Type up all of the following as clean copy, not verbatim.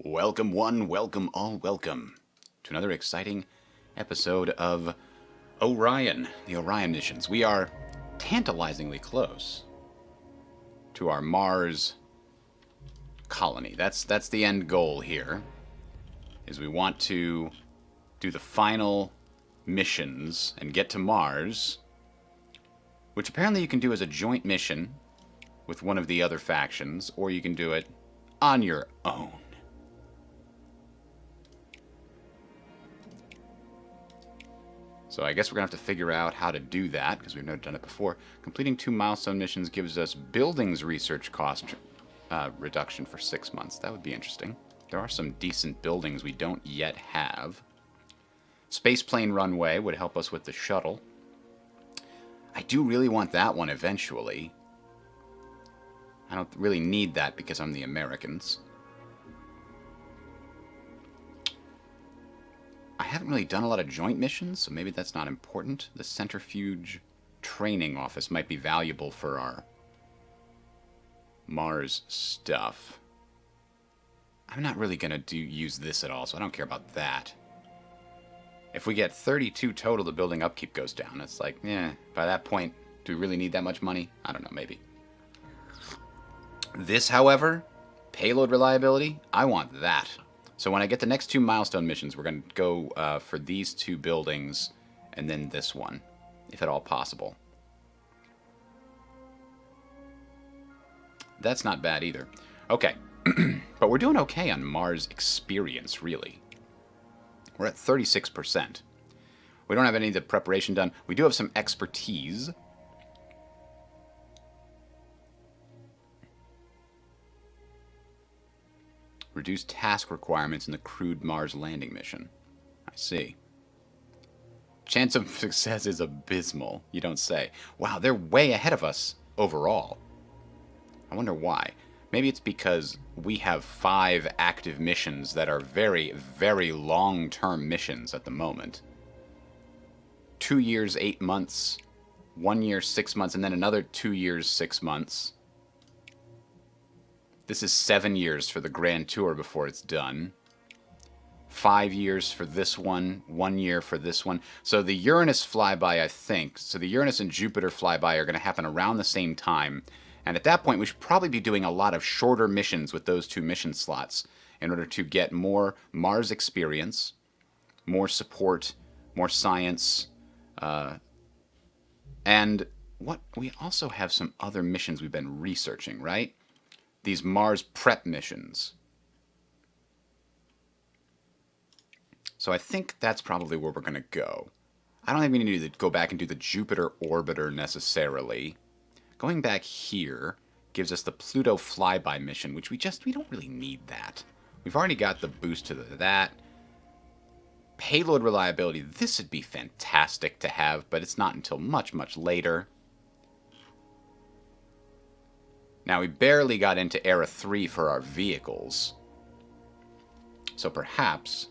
Welcome one, welcome all, welcome to another exciting episode of Orion, the Orion missions. We are tantalizingly close to our Mars colony. That's the end goal here, is we want to do the final missions and get to Mars, which apparently you can do as a joint mission with one of the other factions, or you can do it on your own. So I guess we're going to have to figure out how to do that, because we've never done it before. Completing 2 milestone missions gives us buildings research cost reduction for 6 months. That would be interesting. There are some decent buildings we don't yet have. Spaceplane runway would help us with the shuttle. I do really want that one eventually. I don't really need that because I'm the Americans. I haven't really done a lot of joint missions, so maybe that's not important. The centrifuge training office might be valuable for our Mars stuff. I'm not really going to use this at all, so I don't care about that. If we get 32 total, the building upkeep goes down. It's like, by that point, do we really need that much money? I don't know, maybe. This, however, payload reliability, I want that. So when I get the next 2 milestone missions, we're going to go for these 2 buildings and then this one, if at all possible. That's not bad either. Okay, but we're doing okay on Mars experience, really. We're at 36%. We don't have any of the preparation done. We do have some expertise. Reduce task requirements in the crewed Mars landing mission. I see. Chance of success is abysmal, you don't say. Wow, they're way ahead of us overall. I wonder why. Maybe it's because we have 5 active missions that are very, very long-term missions at the moment. 2 years, 8 months, 1 year, 6 months, and then another 2 years, 6 months. This is 7 years for the Grand Tour before it's done. 5 years for this one, 1 year for this one. So the Uranus flyby, I think, so the Uranus and Jupiter flyby are going to happen around the same time. And at that point, we should probably be doing a lot of shorter missions with those 2 mission slots in order to get more Mars experience, more support, more science, and we also have some other missions we've been researching, right? These Mars prep missions. So I think that's probably where we're going to go. I don't think we need to go back and do the Jupiter orbiter necessarily. Going back here gives us the Pluto flyby mission, which we don't really need that. We've already got the boost to that. Payload reliability, this would be fantastic to have, but it's not until much, much later. Now, we barely got into Era 3 for our vehicles. So perhaps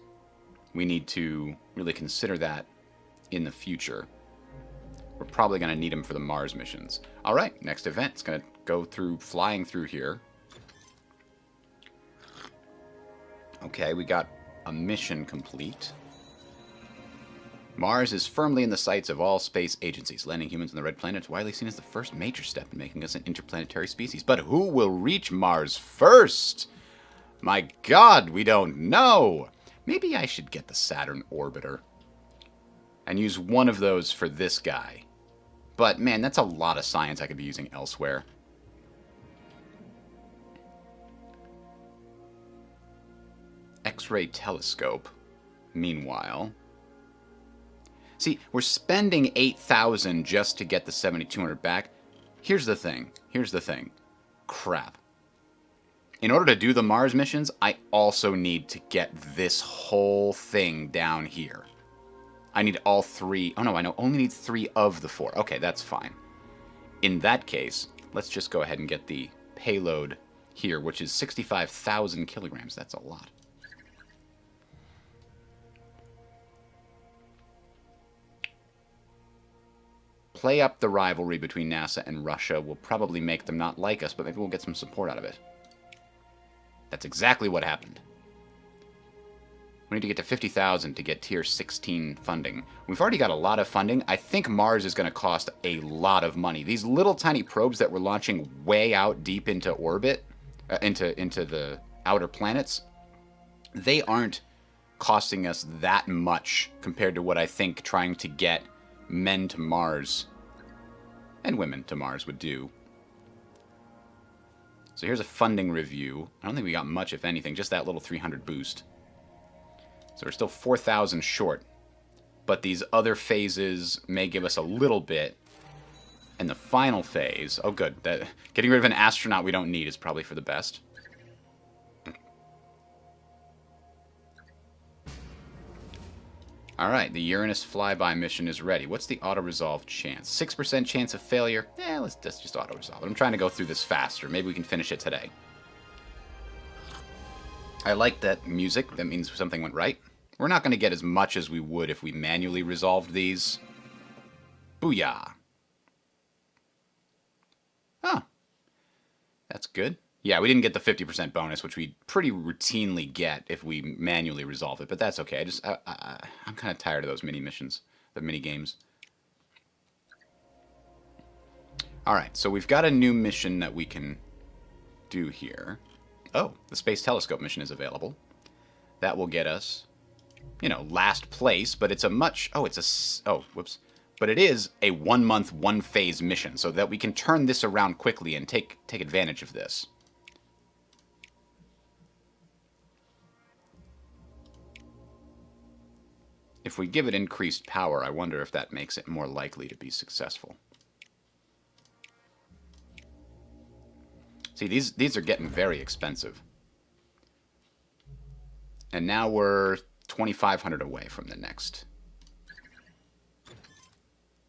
we need to really consider that in the future. We're probably going to need them for the Mars missions. All right, next event. It's going to go through, flying through here. Okay, we got a mission complete. Mars is firmly in the sights of all space agencies. Landing humans on the red planet is widely seen as the first major step in making us an interplanetary species. But who will reach Mars first? My God, we don't know. Maybe I should get the Saturn orbiter and use one of those for this guy. But man, that's a lot of science I could be using elsewhere. X-ray telescope. Meanwhile... See, we're spending 8,000 just to get the 7,200 back. Here's the thing. Crap. In order to do the Mars missions, I also need to get this whole thing down here. I need all 3. Oh, no, I only need 3 of the 4. Okay, that's fine. In that case, let's just go ahead and get the payload here, which is 65,000 kilograms. That's a lot. Play up the rivalry between NASA and Russia will probably make them not like us, but maybe we'll get some support out of it. That's exactly what happened. We need to get to 50,000 to get tier 16 funding. We've already got a lot of funding. I think Mars is going to cost a lot of money. These little tiny probes that we're launching way out deep into orbit, into the outer planets, they aren't costing us that much compared to what I think trying to get men to Mars and women to Mars would do. So here's a funding review. I don't think we got much, if anything, just that little 300 boost. So we're still 4,000 short. But these other phases may give us a little bit. And the final phase... Oh, good. Getting rid of an astronaut we don't need is probably for the best. Alright, the Uranus flyby mission is ready. What's the auto-resolve chance? 6% chance of failure? Let's just auto-resolve it. I'm trying to go through this faster. Maybe we can finish it today. I like that music. That means something went right. We're not going to get as much as we would if we manually resolved these. Booyah. Oh. That's good. Yeah, we didn't get the 50% bonus, which we pretty routinely get if we manually resolve it. But that's okay. I'm kind of tired of those mini missions, the mini games. Alright, so we've got a new mission that we can do here. Oh, the Space Telescope mission is available. That will get us, last place, but it's a much... whoops. But it is a 1 month, 1 phase mission, so that we can turn this around quickly and take advantage of this. If we give it increased power, I wonder if that makes it more likely to be successful. See, these are getting very expensive. And now we're 2,500 away from the next.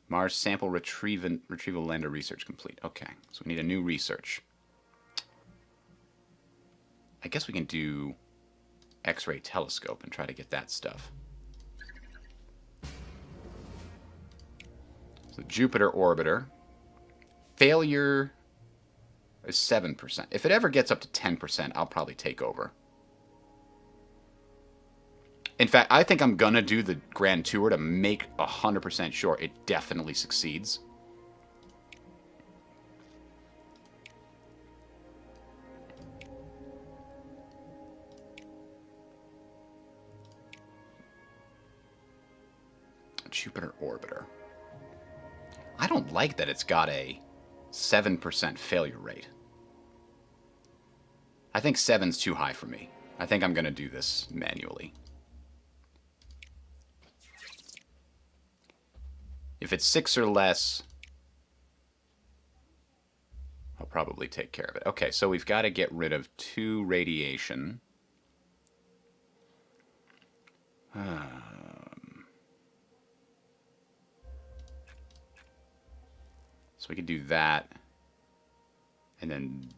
Mars sample retrieval lander research complete. Okay, so we need a new research. I guess we can do X-ray telescope and try to get that stuff. So Jupiter orbiter. Failure is 7%. If it ever gets up to 10%, I'll probably take over. In fact, I think I'm going to do the grand tour to make 100% sure it definitely succeeds. Jupiter orbiter. I don't like that it's got a 7% failure rate. I think 7's too high for me. I think I'm going to do this manually. If it's 6 or less, I'll probably take care of it. Okay, so we've got to get rid of 2 radiation. So we could do that. And then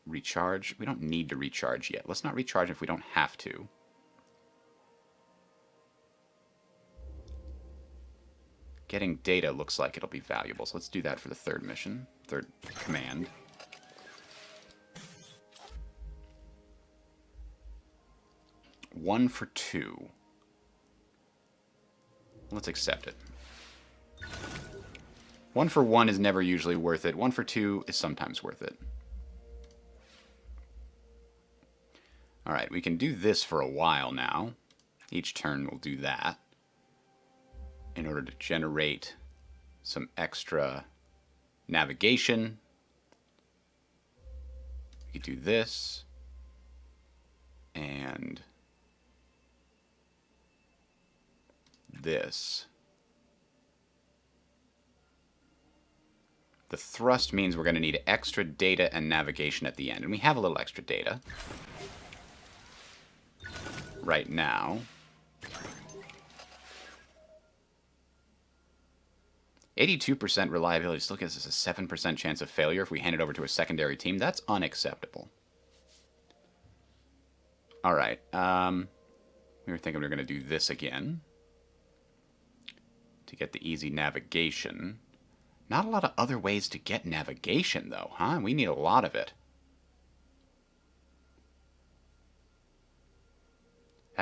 recharge. We don't need to recharge yet. Let's not recharge if we don't have to. Getting data looks like it'll be valuable. So let's do that for the third mission. Third command. One for 2. Let's accept it. 1 for 1 is never usually worth it. 1 for 2 is sometimes worth it. Alright, we can do this for a while now. Each turn we'll do that. In order to generate some extra navigation. We could do this. And this. The thrust means we're going to need extra data and navigation at the end. And we have a little extra data right now. 82% reliability still gives us a 7% chance of failure if we hand it over to a secondary team. That's unacceptable. Alright. We were thinking we were going to do this again. To get the easy navigation. Not a lot of other ways to get navigation, though, huh? We need a lot of it.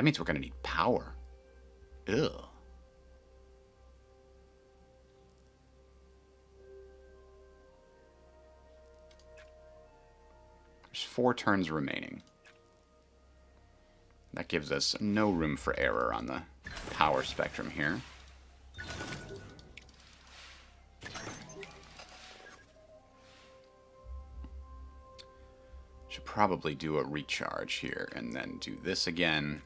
That means we're going to need power. Ugh. There's 4 turns remaining. That gives us no room for error on the power spectrum here. Should probably do a recharge here and then do this again.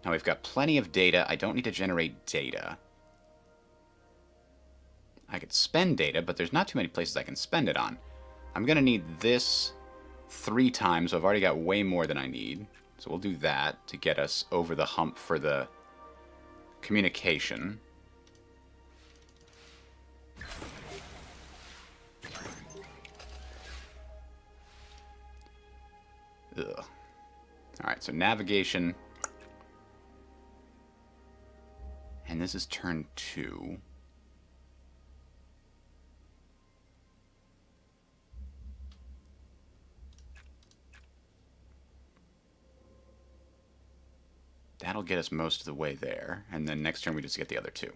Now we've got plenty of data. I don't need to generate data. I could spend data, but there's not too many places I can spend it on. I'm going to need this 3 times, so I've already got way more than I need. So we'll do that to get us over the hump for the communication. Ugh. Alright, so navigation. And this is turn 2. That'll get us most of the way there. And then next turn we just get the other 2.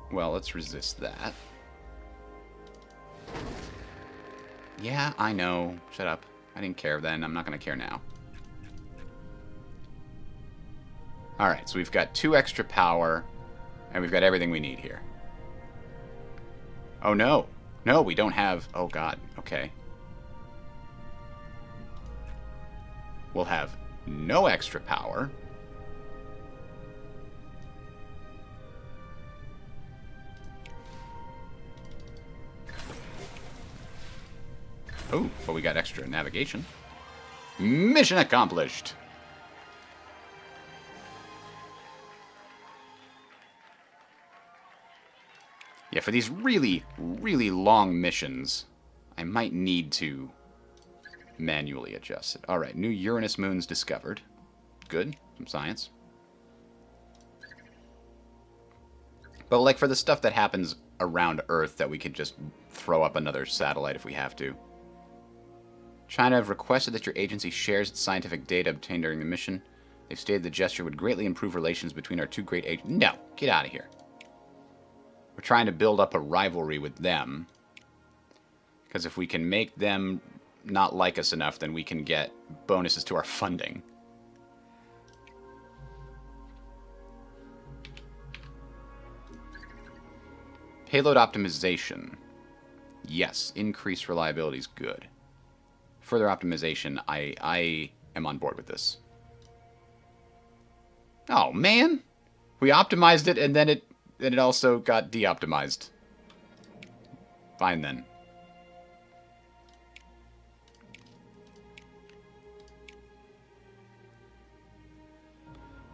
Well, let's resist that. Yeah, I know. Shut up. I didn't care then. I'm not going to care now. Alright, so we've got 2 extra power, and we've got everything we need here. Oh, no. No, we don't have... Oh, God. Okay. We'll have no extra power. Oh, but we got extra navigation. Mission accomplished. Yeah, for these really, really long missions, I might need to manually adjust it. Alright, new Uranus moons discovered. Good. Some science. But, like, for the stuff that happens around Earth that we could just throw up another satellite if we have to. China have requested that your agency shares its scientific data obtained during the mission. They've stated the gesture would greatly improve relations between our 2 great agencies. No! Get out of here. We're trying to build up a rivalry with them. Because if we can make them not like us enough, then we can get bonuses to our funding. Payload optimization. Yes, increased reliability is good. Further optimization, I am on board with this. Oh, man! We optimized it, and then it also got de-optimized. Fine, then.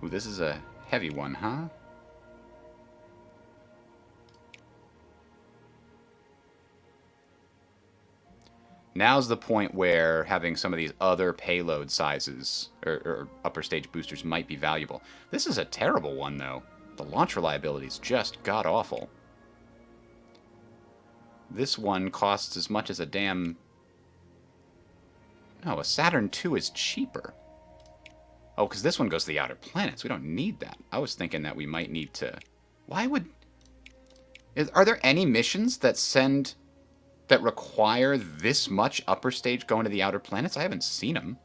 Ooh, this is a heavy one, huh? Now's the point where having some of these other payload sizes or upper stage boosters might be valuable. This is a terrible one, though. The launch reliability is just god-awful. This one costs as much as a damn... No, a Saturn II is cheaper. Oh, because this one goes to the outer planets. We don't need that. I was thinking that we might need to... Why would... Are there any missions that send... that require this much upper stage going to the outer planets? I haven't seen them.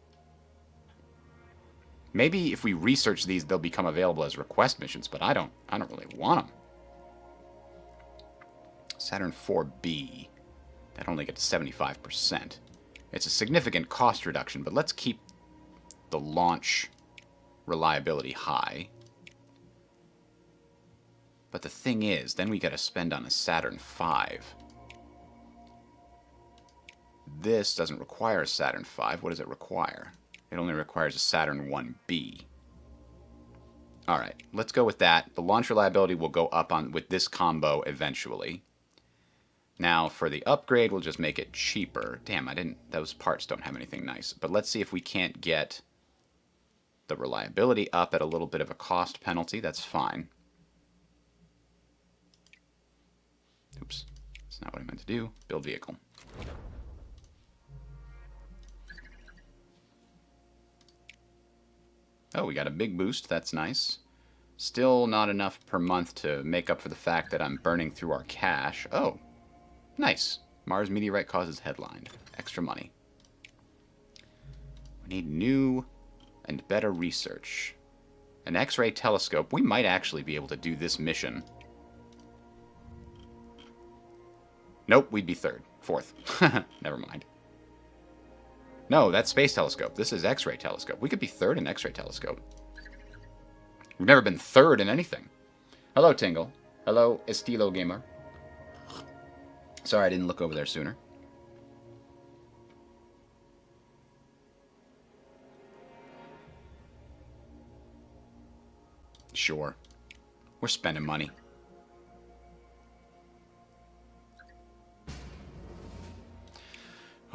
Maybe if we research these, they'll become available as request missions, but I don't really want them. Saturn 4B. That only gets 75%. It's a significant cost reduction, but let's keep the launch reliability high. But the thing is, then we got to spend on a Saturn V. This doesn't require a Saturn V. What does it require? It only requires a Saturn 1B. Alright, let's go with that. The launch reliability will go up with this combo eventually. Now, for the upgrade, we'll just make it cheaper. Damn, those parts don't have anything nice. But let's see if we can't get the reliability up at a little bit of a cost penalty. That's fine. Oops, that's not what I meant to do. Build vehicle. Oh, we got a big boost. That's nice. Still not enough per month to make up for the fact that I'm burning through our cash. Oh, nice. Mars meteorite causes headline. Extra money. We need new and better research. An X-ray telescope. We might actually be able to do this mission. Nope, we'd be fourth. Never mind. No, that's space telescope. This is X-ray telescope. We could be third in X-ray telescope. We've never been third in anything. Hello, Tingle. Hello, Estilo Gamer. Sorry I didn't look over there sooner. Sure. We're spending money.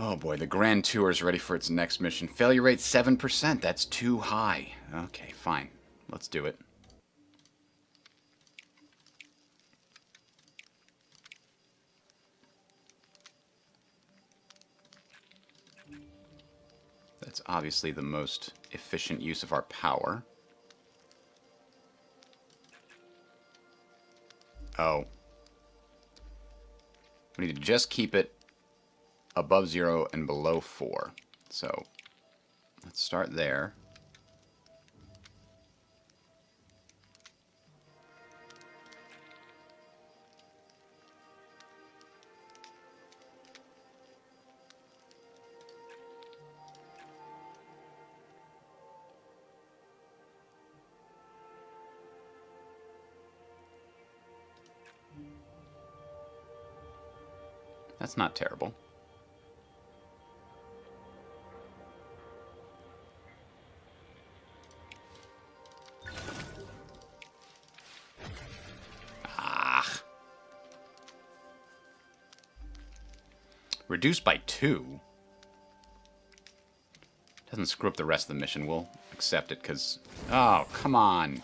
Oh boy, the Grand Tour is ready for its next mission. Failure rate 7%. That's too high. Okay, fine. Let's do it. That's obviously the most efficient use of our power. Oh. We need to just keep it above 0 and below 4. So, let's start there. That's not terrible. Ah. Reduced by 2. Doesn't screw up the rest of the mission. We'll accept it because... Oh, come on.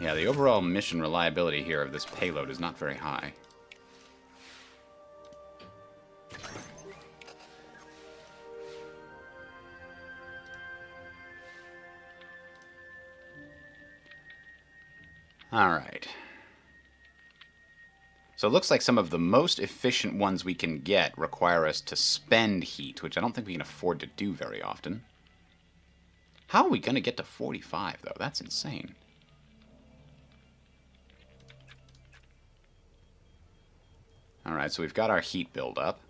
Yeah, the overall mission reliability here of this payload is not very high. Alright. So it looks like some of the most efficient ones we can get require us to spend heat, which I don't think we can afford to do very often. How are we going to get to 45, though? That's insane. Alright, so we've got our heat buildup.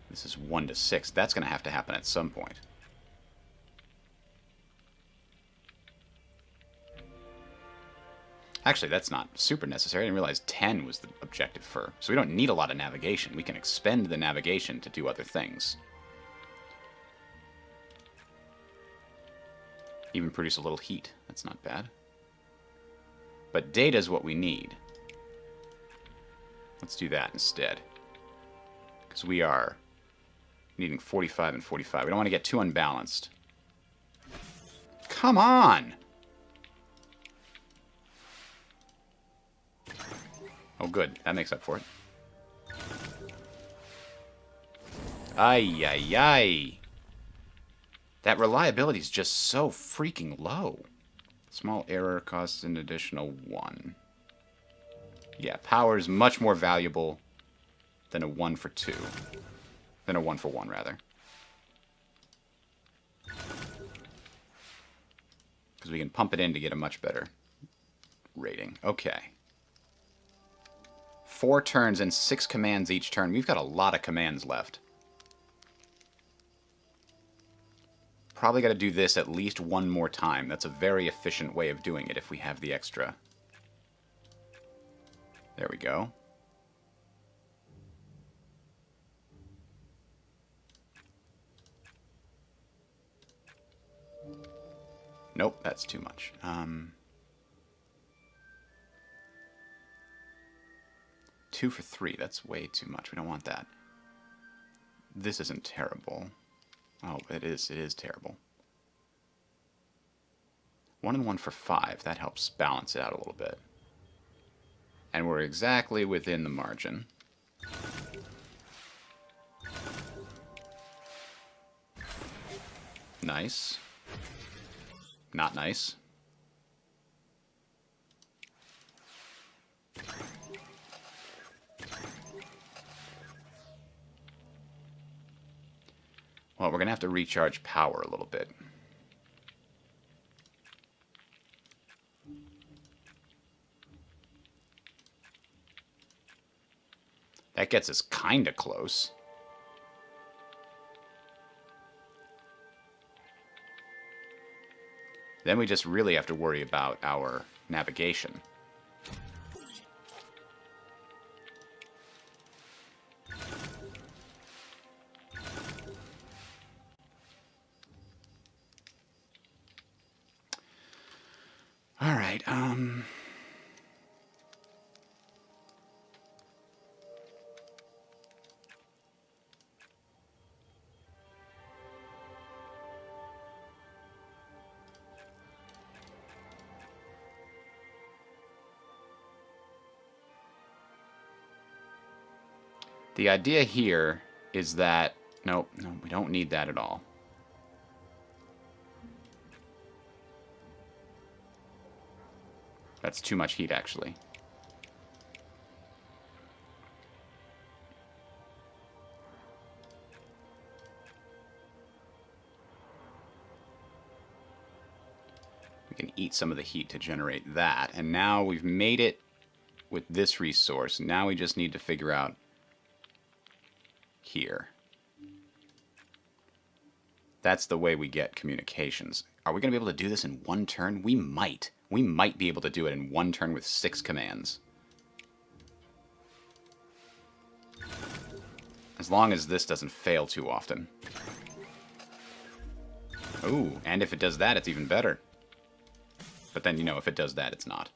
This is 1 to 6. That's going to have to happen at some point. Actually, that's not super necessary. I didn't realize 10 was the objective for... So we don't need a lot of navigation. We can expend the navigation to do other things. Even produce a little heat. That's not bad. But data is what we need. Let's do that instead. Because we are needing 45 and 45. We don't want to get too unbalanced. Come on! Oh, good. That makes up for it. Ay, ay, ay. That reliability is just so freaking low. Small error costs an additional 1. Yeah, power is much more valuable than a 1 for 2. Than a 1 for 1, rather. Because we can pump it in to get a much better rating. Okay. 4 turns and 6 commands each turn. We've got a lot of commands left. Probably got to do this at least 1 more time. That's a very efficient way of doing it if we have the extra. There we go. Nope, that's too much. 2 for 3, that's way too much. We don't want that. This isn't terrible. Oh, it is terrible. 1 and 1 for 5. That helps balance it out a little bit. And we're exactly within the margin. Nice. Not nice. Well, we're going to have to recharge power a little bit. That gets us kind of close. Then we just really have to worry about our navigation. All right, the idea here is that... No, we don't need that at all. That's too much heat, actually. We can eat some of the heat to generate that. And now we've made it with this resource. Now we just need to figure out here. That's the way we get communications. Are we going to be able to do this in one turn? We might. We might be able to do it in one turn with 6 commands. As long as this doesn't fail too often. Ooh, and if it does that, it's even better. But then, you know, if it does that, it's not.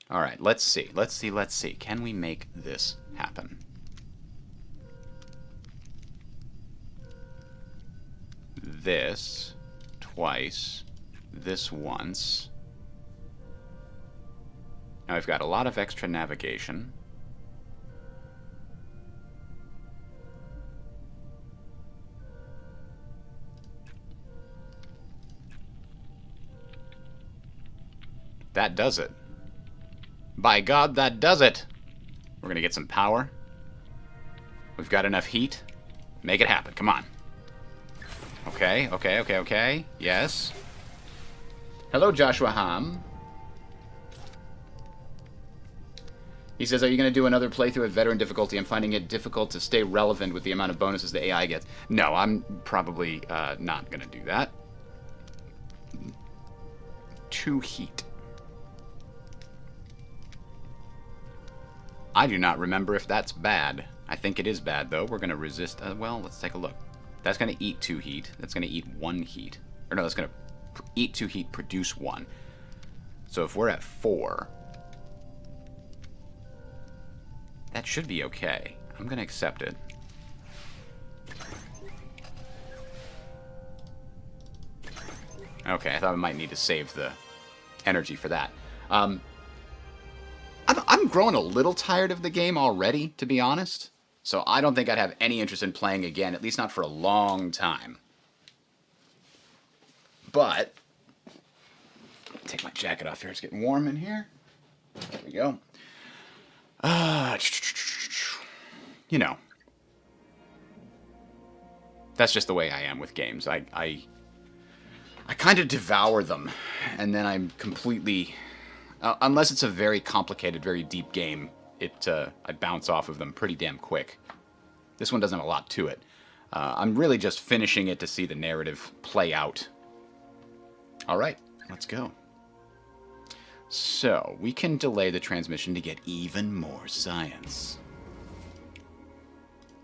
All right, let's see. Let's see. Can we make this happen? This twice, this once. Now we've got a lot of extra navigation. That does it. By God, that does it! We're gonna get some power. We've got enough heat. Make it happen, come on. Okay. Yes. Hello, Joshua Ham. He says, are you going to do another playthrough at veteran difficulty? I'm finding it difficult to stay relevant with the amount of bonuses the AI gets. No, I'm probably not going to do that. 2 heat. I do not remember if that's bad. I think it is bad, though. We're going to resist. Well, let's take a look. That's going to eat 2 heat. That's going to eat 1 heat. Or no, that's going to eat 2 heat, produce 1. So if we're at 4, that should be okay. I'm going to accept it. Okay, I thought I might need to save the energy for that. I'm growing a little tired of the game already, to be honest. So I don't think I'd have any interest in playing again, at least not for a long time. But, take my jacket off here. It's getting warm in here. There we go. You know. That's just the way I am with games. I kind of devour them, and then I'm completely... unless it's a very complicated, very deep game, I bounce off of them pretty damn quick. This one doesn't have a lot to it. I'm really just finishing it to see the narrative play out. All right, let's go. So, we can delay the transmission to get even more science.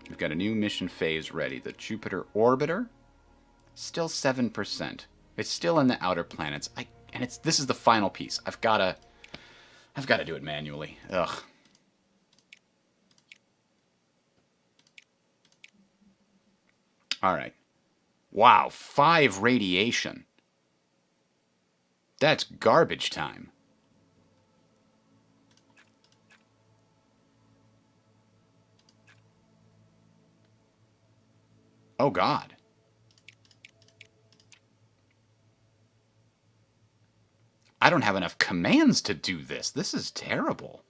We've got a new mission phase ready. The Jupiter Orbiter, still 7%. It's still in the outer planets. This is the final piece. I've got to do it manually. Ugh. Alright. Wow, 5 radiation. That's garbage time. Oh, God. I don't have enough commands to do this. This is terrible.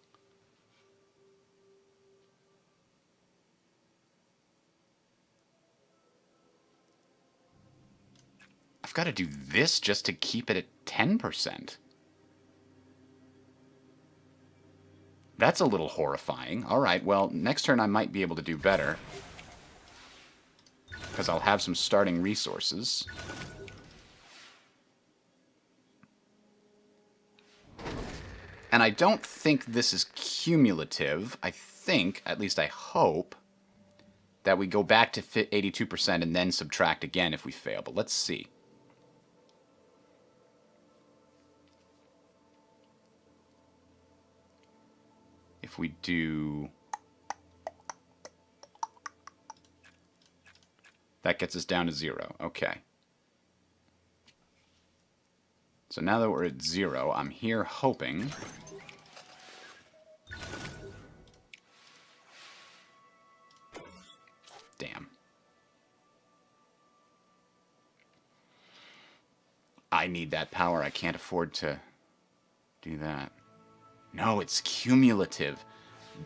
I've got to do this just to keep it at 10%. That's a little horrifying. Alright, well, next turn I might be able to do better. Because I'll have some starting resources. And I don't think this is cumulative. I think, at least I hope, that we go back to 82% and then subtract again if we fail. But let's see. If we do... That gets us down to 0. Okay. So now that we're at 0, I'm here hoping... Damn. I need that power. I can't afford to do that. No, it's cumulative.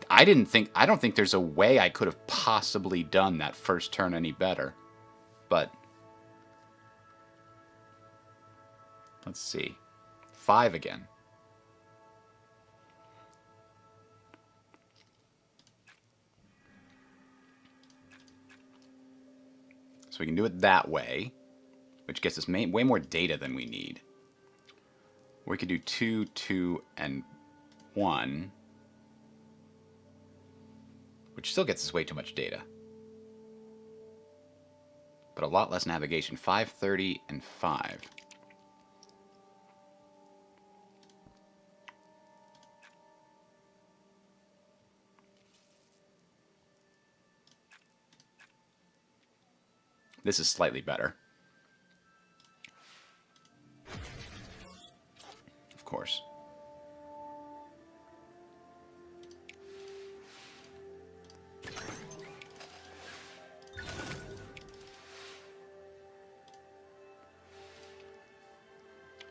I don't think there's a way I could have possibly done that first turn any better. But let's see. 5 again. So we can do it that way, which gets us way more data than we need. We could do 2, 2, and 1, which still gets us way too much data. But a lot less navigation. 5, 30, and 5. This is slightly better. Of course.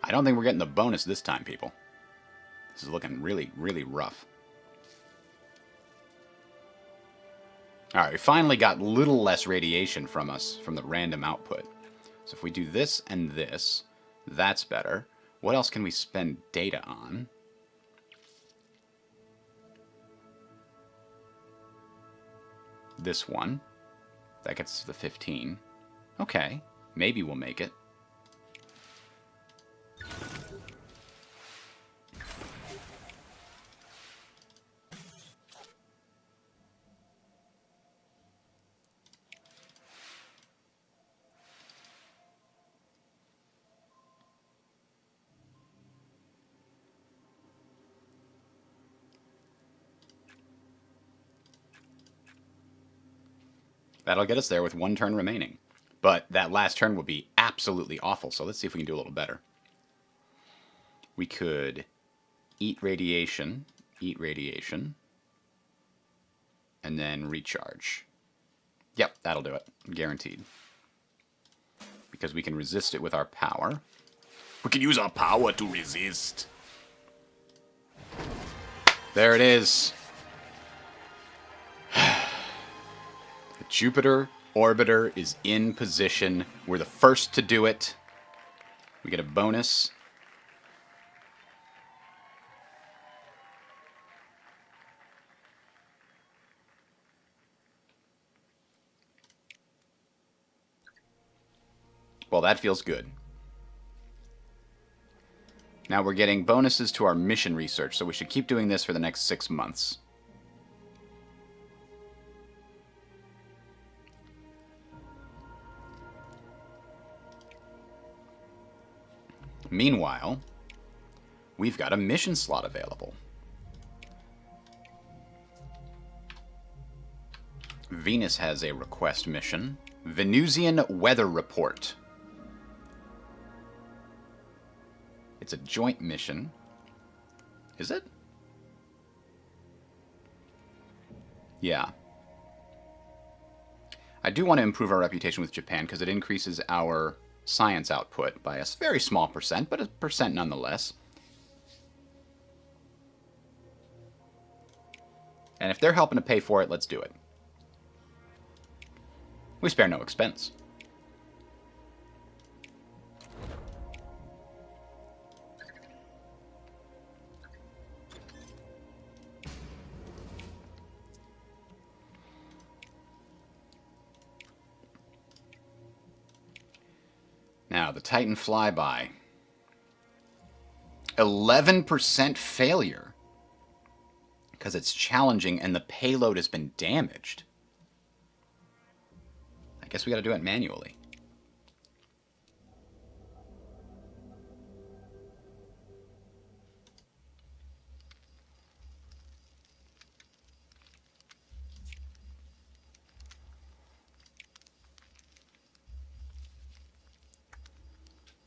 I don't think we're getting the bonus this time, people. This is looking really, really rough. Alright, we finally got a little less radiation from us, from the random output. So if we do this and this, that's better. What else can we spend data on? This one. That gets us to the 15. Okay, maybe we'll make it. That'll get us there with 1 turn remaining. But that last turn will be absolutely awful, so let's see if we can do a little better. We could eat radiation, and then recharge. Yep, that'll do it. Guaranteed. Because we can resist it with our power. We can use our power to resist. There it is. The Jupiter orbiter is in position. We're the first to do it. We get a bonus. Well, that feels good. Now we're getting bonuses to our mission research, so we should keep doing this for the next 6 months. Meanwhile, we've got a mission slot available. Venus has a request mission. Venusian Weather Report. It's a joint mission. Is it? Yeah. I do want to improve our reputation with Japan because it increases our science output by a very small percent, but a percent nonetheless. And if they're helping to pay for it, let's do it. We spare no expense. Now, the Titan flyby. 11% failure. Because it's challenging and the payload has been damaged. I guess we gotta do it manually.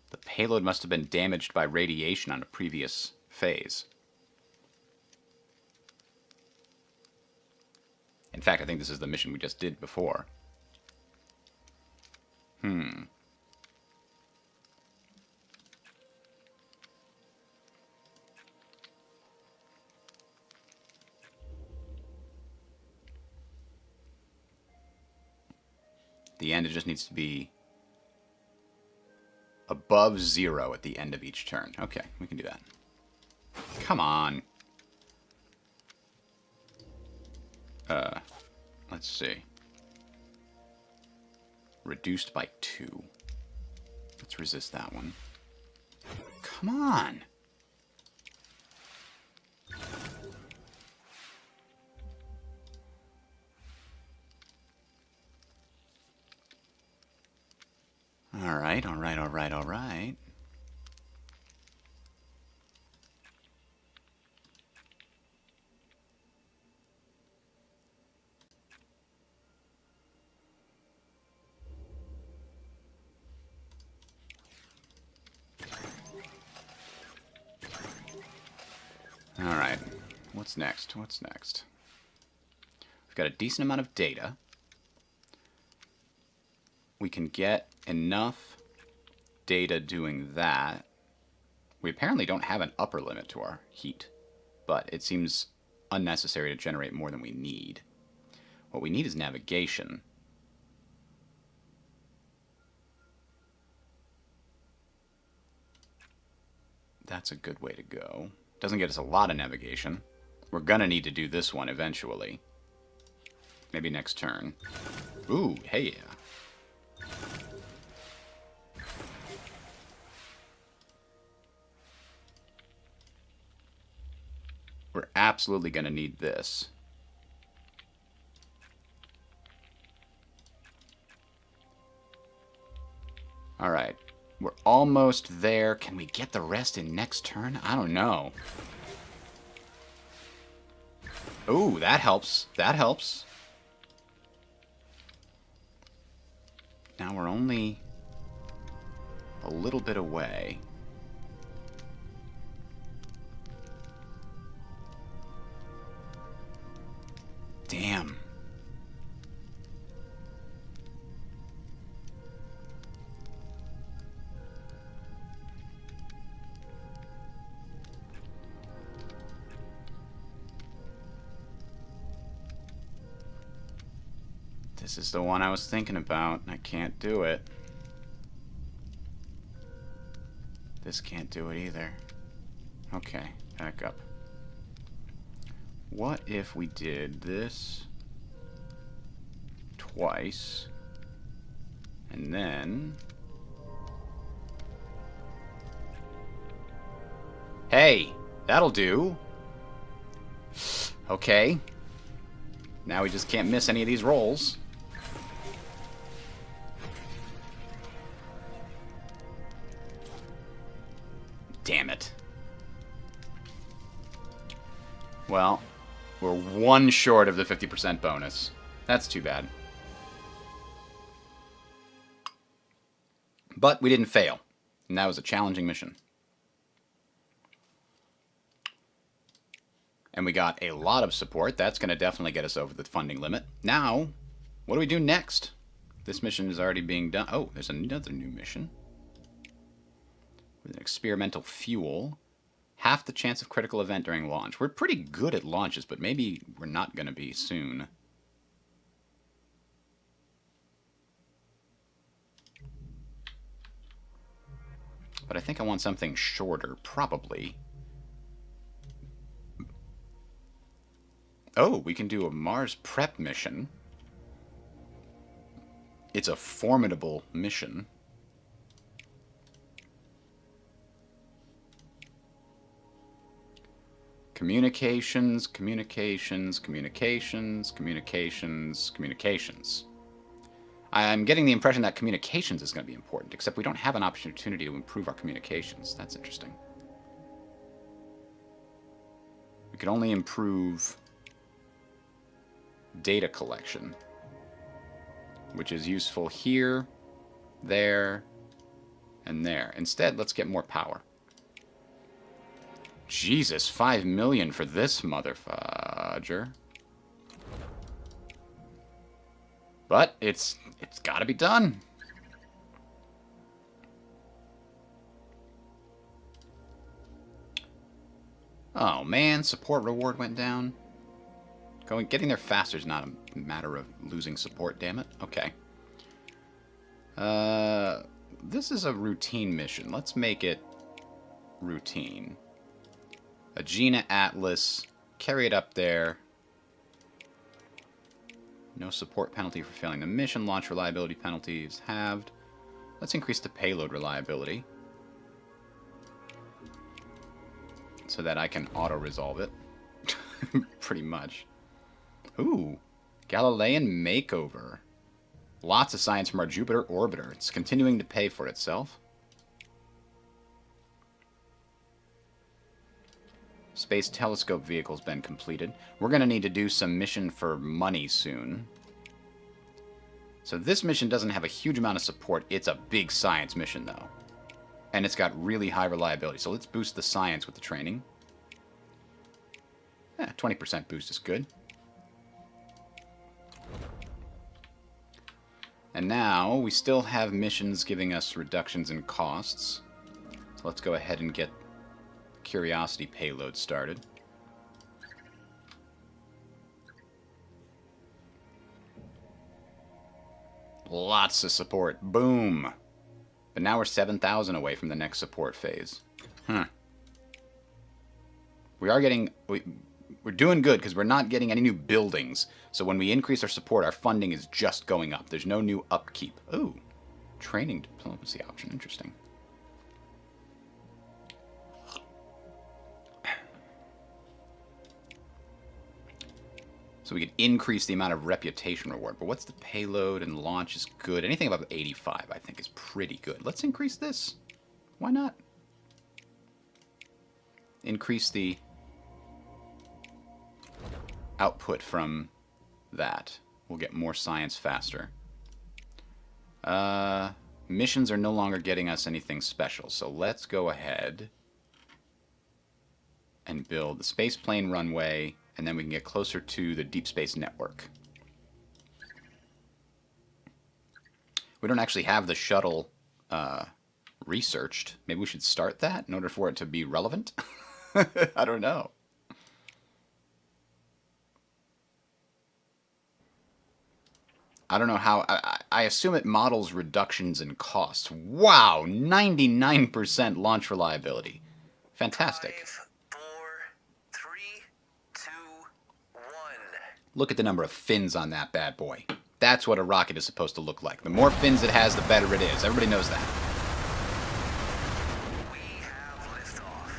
The payload must have been damaged by radiation on a previous phase. In fact, I think this is the mission we just did before. The end, it just needs to be above 0 at the end of each turn. Okay, we can do that. Come on. Let's see. Reduced by 2. Let's resist that one. Come on. All right, all right, all right, all right. All right, what's next? What's next? We've got a decent amount of data. We can get enough data doing that. We apparently don't have an upper limit to our heat, but it seems unnecessary to generate more than we need. What we need is navigation. That's a good way to go. Doesn't get us a lot of navigation. We're gonna need to do this one eventually. Maybe next turn. Ooh, hey yeah. We're absolutely gonna need this. All right. We're almost there. Can we get the rest in next turn? I don't know. Ooh, that helps. That helps. Now we're only a little bit away. Damn. This is the one I was thinking about. I can't do it. This can't do it either. Okay, back up. What if we did this twice, and then... Hey, that'll do. Okay. Now we just can't miss any of these rolls. Damn it. Well, we're one short of the 50% bonus. That's too bad. But we didn't fail. And that was a challenging mission. And we got a lot of support. That's going to definitely get us over the funding limit. Now, what do we do next? This mission is already being done. Oh, there's another new mission. With an experimental fuel. Half the chance of critical event during launch. We're pretty good at launches, but maybe we're not going to be soon. But I think I want something shorter, probably. Oh, we can do a Mars prep mission. It's a formidable mission. Communications, communications, communications, communications, communications. I'm getting the impression that communications is going to be important, except we don't have an opportunity to improve our communications. That's interesting. We can only improve data collection, which is useful here, there, and there. Instead, let's get more power. Jesus, 5 million for this motherfudger. But it's got to be done. Oh man, support reward went down. Getting there faster is not a matter of losing support, damn it. Okay. This is a routine mission. Let's make it routine. Agena Atlas. Carry it up there. No support penalty for failing the mission. Launch reliability penalty is halved. Let's increase the payload reliability. So that I can auto-resolve it. Pretty much. Ooh, Galilean makeover. Lots of science from our Jupiter orbiter. It's continuing to pay for itself. Space telescope vehicle's been completed. We're going to need to do some mission for money soon. So this mission doesn't have a huge amount of support. It's a big science mission, though. And it's got really high reliability. So let's boost the science with the training. 20% boost is good. And now, we still have missions giving us reductions in costs. So let's go ahead and get Curiosity payload started. Lots of support. Boom! But now we're 7,000 away from the next support phase. Huh. We are getting... We're doing good because we're not getting any new buildings. So when we increase our support, our funding is just going up. There's no new upkeep. Ooh. Training diplomacy option. Interesting. So we could increase the amount of reputation reward. But what's the payload and launch is good. Anything above 85 I think is pretty good. Let's increase this. Why not? Increase the output from that. We'll get more science faster. Missions are no longer getting us anything special. So let's go ahead and build the spaceplane runway. And then we can get closer to the Deep Space Network. We don't actually have the shuttle researched. Maybe we should start that in order for it to be relevant? I don't know. I don't know how... I assume it models reductions in costs. Wow! 99% launch reliability. Fantastic. 5, 4, 3, 2, 1. Look at the number of fins on that bad boy. That's what a rocket is supposed to look like. The more fins it has, the better it is. Everybody knows that. We have liftoff.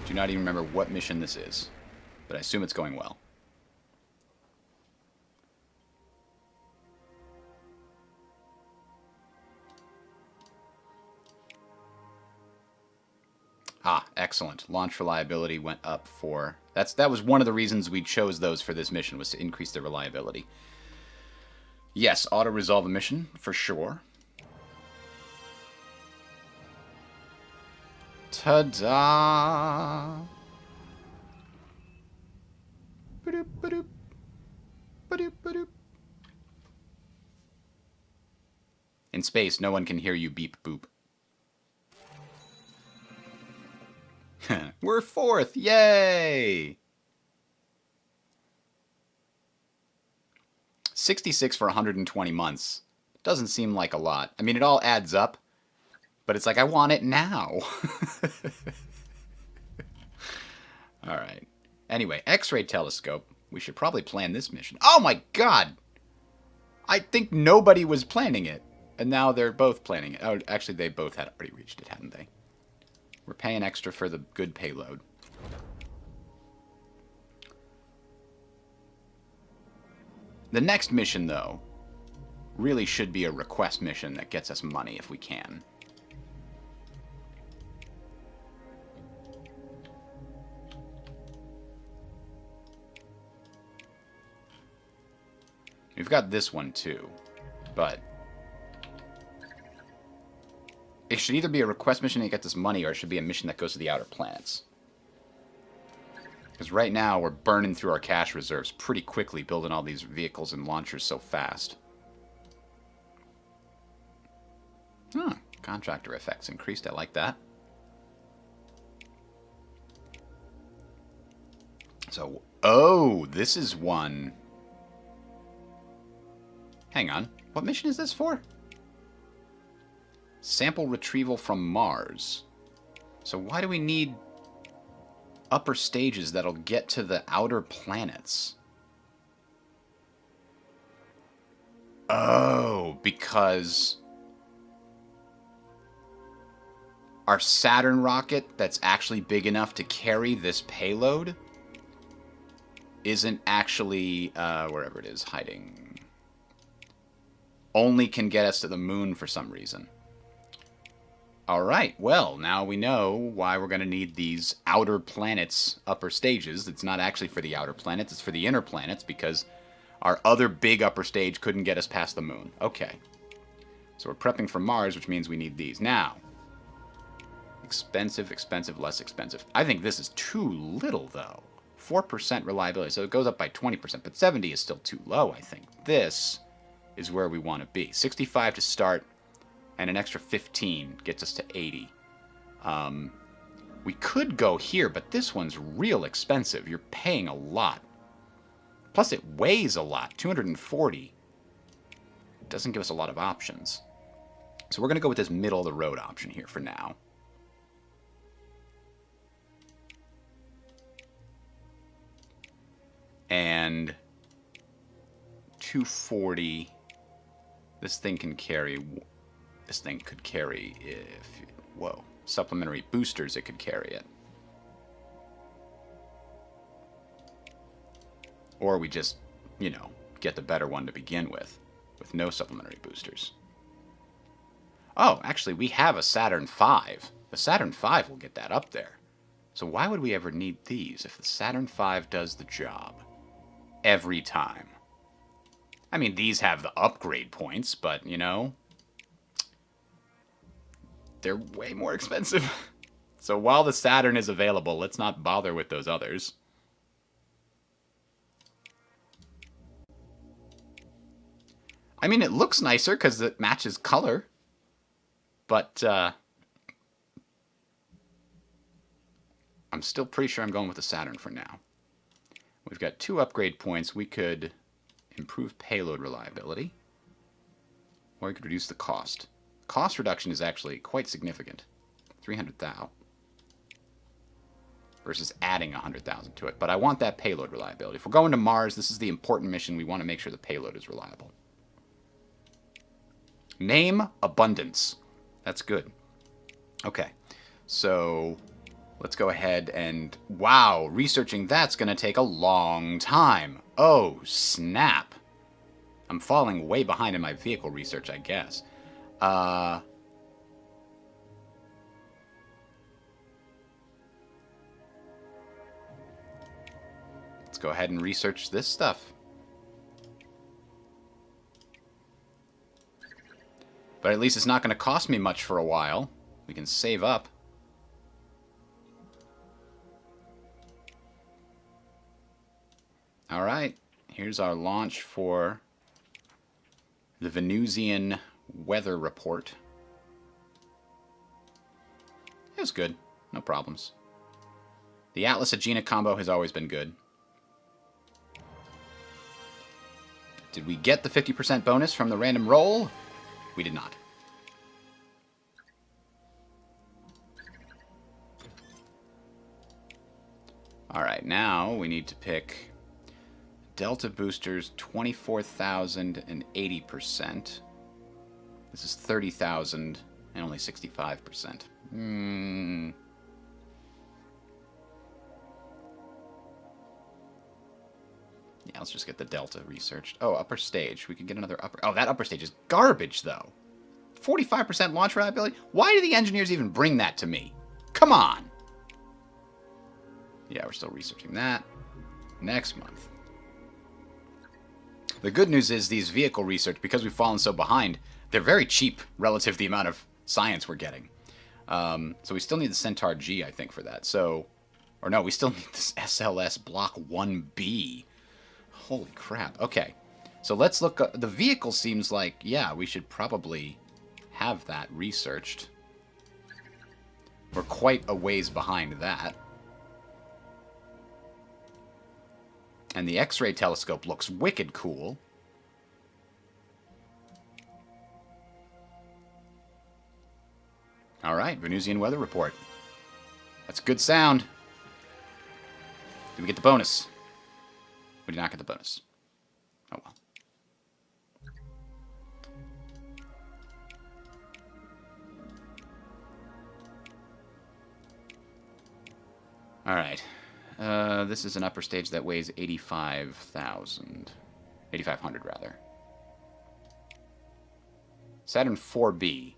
Do not even remember what mission this is, but I assume it's going well. Ah, Excellent. Launch reliability went up for... That was one of the reasons we chose those for this mission, was to increase their reliability. Yes, auto-resolve a mission, for sure. Ta-da! Ba-doop, ba-doop. Ba-doop, ba-doop. In space, no one can hear you beep boop. We're 4th! Yay! 66 for 120 months. Doesn't seem like a lot. I mean, it all adds up, but it's like, I want it now. Alright. Anyway, X-ray telescope. We should probably plan this mission. Oh my god! I think nobody was planning it. And now they're both planning it. Oh, actually, they both had already reached it, hadn't they? We're paying extra for the good payload. The next mission, though, really should be a request mission that gets us money if we can. We've got this one, too. But it should either be a request mission to get this money, or it should be a mission that goes to the outer planets. Because right now, we're burning through our cash reserves pretty quickly, building all these vehicles and launchers so fast. Huh. Contractor effects increased. I like that. So, oh, this is one. Hang on. What mission is this for? Sample retrieval from Mars. So why do we need upper stages that'll get to the outer planets? Oh, because our Saturn rocket that's actually big enough to carry this payload isn't actually, wherever it is, hiding. Only can get us to the moon for some reason. Alright, well, now we know why we're going to need these outer planets upper stages. It's not actually for the outer planets, it's for the inner planets, because our other big upper stage couldn't get us past the moon. Okay. So we're prepping for Mars, which means we need these. Now, expensive, expensive, less expensive. I think this is too little, though. 4% reliability, so it goes up by 20%, but 70 is still too low, I think. This is where we want to be. 65 to start, and an extra 15 gets us to 80. We could go here, but this one's real expensive. You're paying a lot. Plus it weighs a lot, 240. It doesn't give us a lot of options. So we're going to go with this middle of the road option here for now. And 240. This thing can carry... This thing could carry, if... Whoa. Supplementary boosters, it could carry it. Or we just, you know, get the better one to begin with no supplementary boosters. Oh, actually, we have a Saturn V. The Saturn V will get that up there. So why would we ever need these if the Saturn V does the job? Every time. I mean, these have the upgrade points, but, you know... They're way more expensive. So while the Saturn is available, let's not bother with those others. I mean, it looks nicer because it matches color. But, I'm still pretty sure I'm going with the Saturn for now. We've got 2 upgrade points. We could improve payload reliability. Or we could reduce the cost. Cost reduction is actually quite significant. 300,000 versus adding 100,000 to it. But I want that payload reliability. If we're going to Mars, this is the important mission. We want to make sure the payload is reliable. Name Abundance. That's good. Okay. So let's go ahead and... Wow, researching that's going to take a long time. Oh, snap. I'm falling way behind in my vehicle research, I guess. Let's go ahead and research this stuff. But at least it's not going to cost me much for a while. We can save up. Alright, here's our launch for the Venusian weather report. It was good. No problems. The Atlas-Agena combo has always been good. Did we get the 50% bonus from the random roll? We did not. Alright, now we need to pick Delta boosters 24,000 and 80%. This is 30,000 and only 65%. Yeah, let's just get the Delta researched. Oh, upper stage. We can get another upper... Oh, that upper stage is garbage, though. 45% launch reliability? Why do the engineers even bring that to me? Come on! Yeah, we're still researching that. Next month. The good news is these vehicle research, because we've fallen so behind, they're very cheap relative to the amount of science we're getting. So we still need the Centaur G, I think, for that. So... Or no, we still need this SLS Block 1B. Holy crap. Okay. So let's look... the vehicle seems like, yeah, we should probably have that researched. We're quite a ways behind that. And the X-ray telescope looks wicked cool. Alright, Venusian weather report. That's good sound. Did we get the bonus? We did not get the bonus. Oh well. Alright. This is an upper stage that weighs 85,000. 8,500, rather. Saturn 4B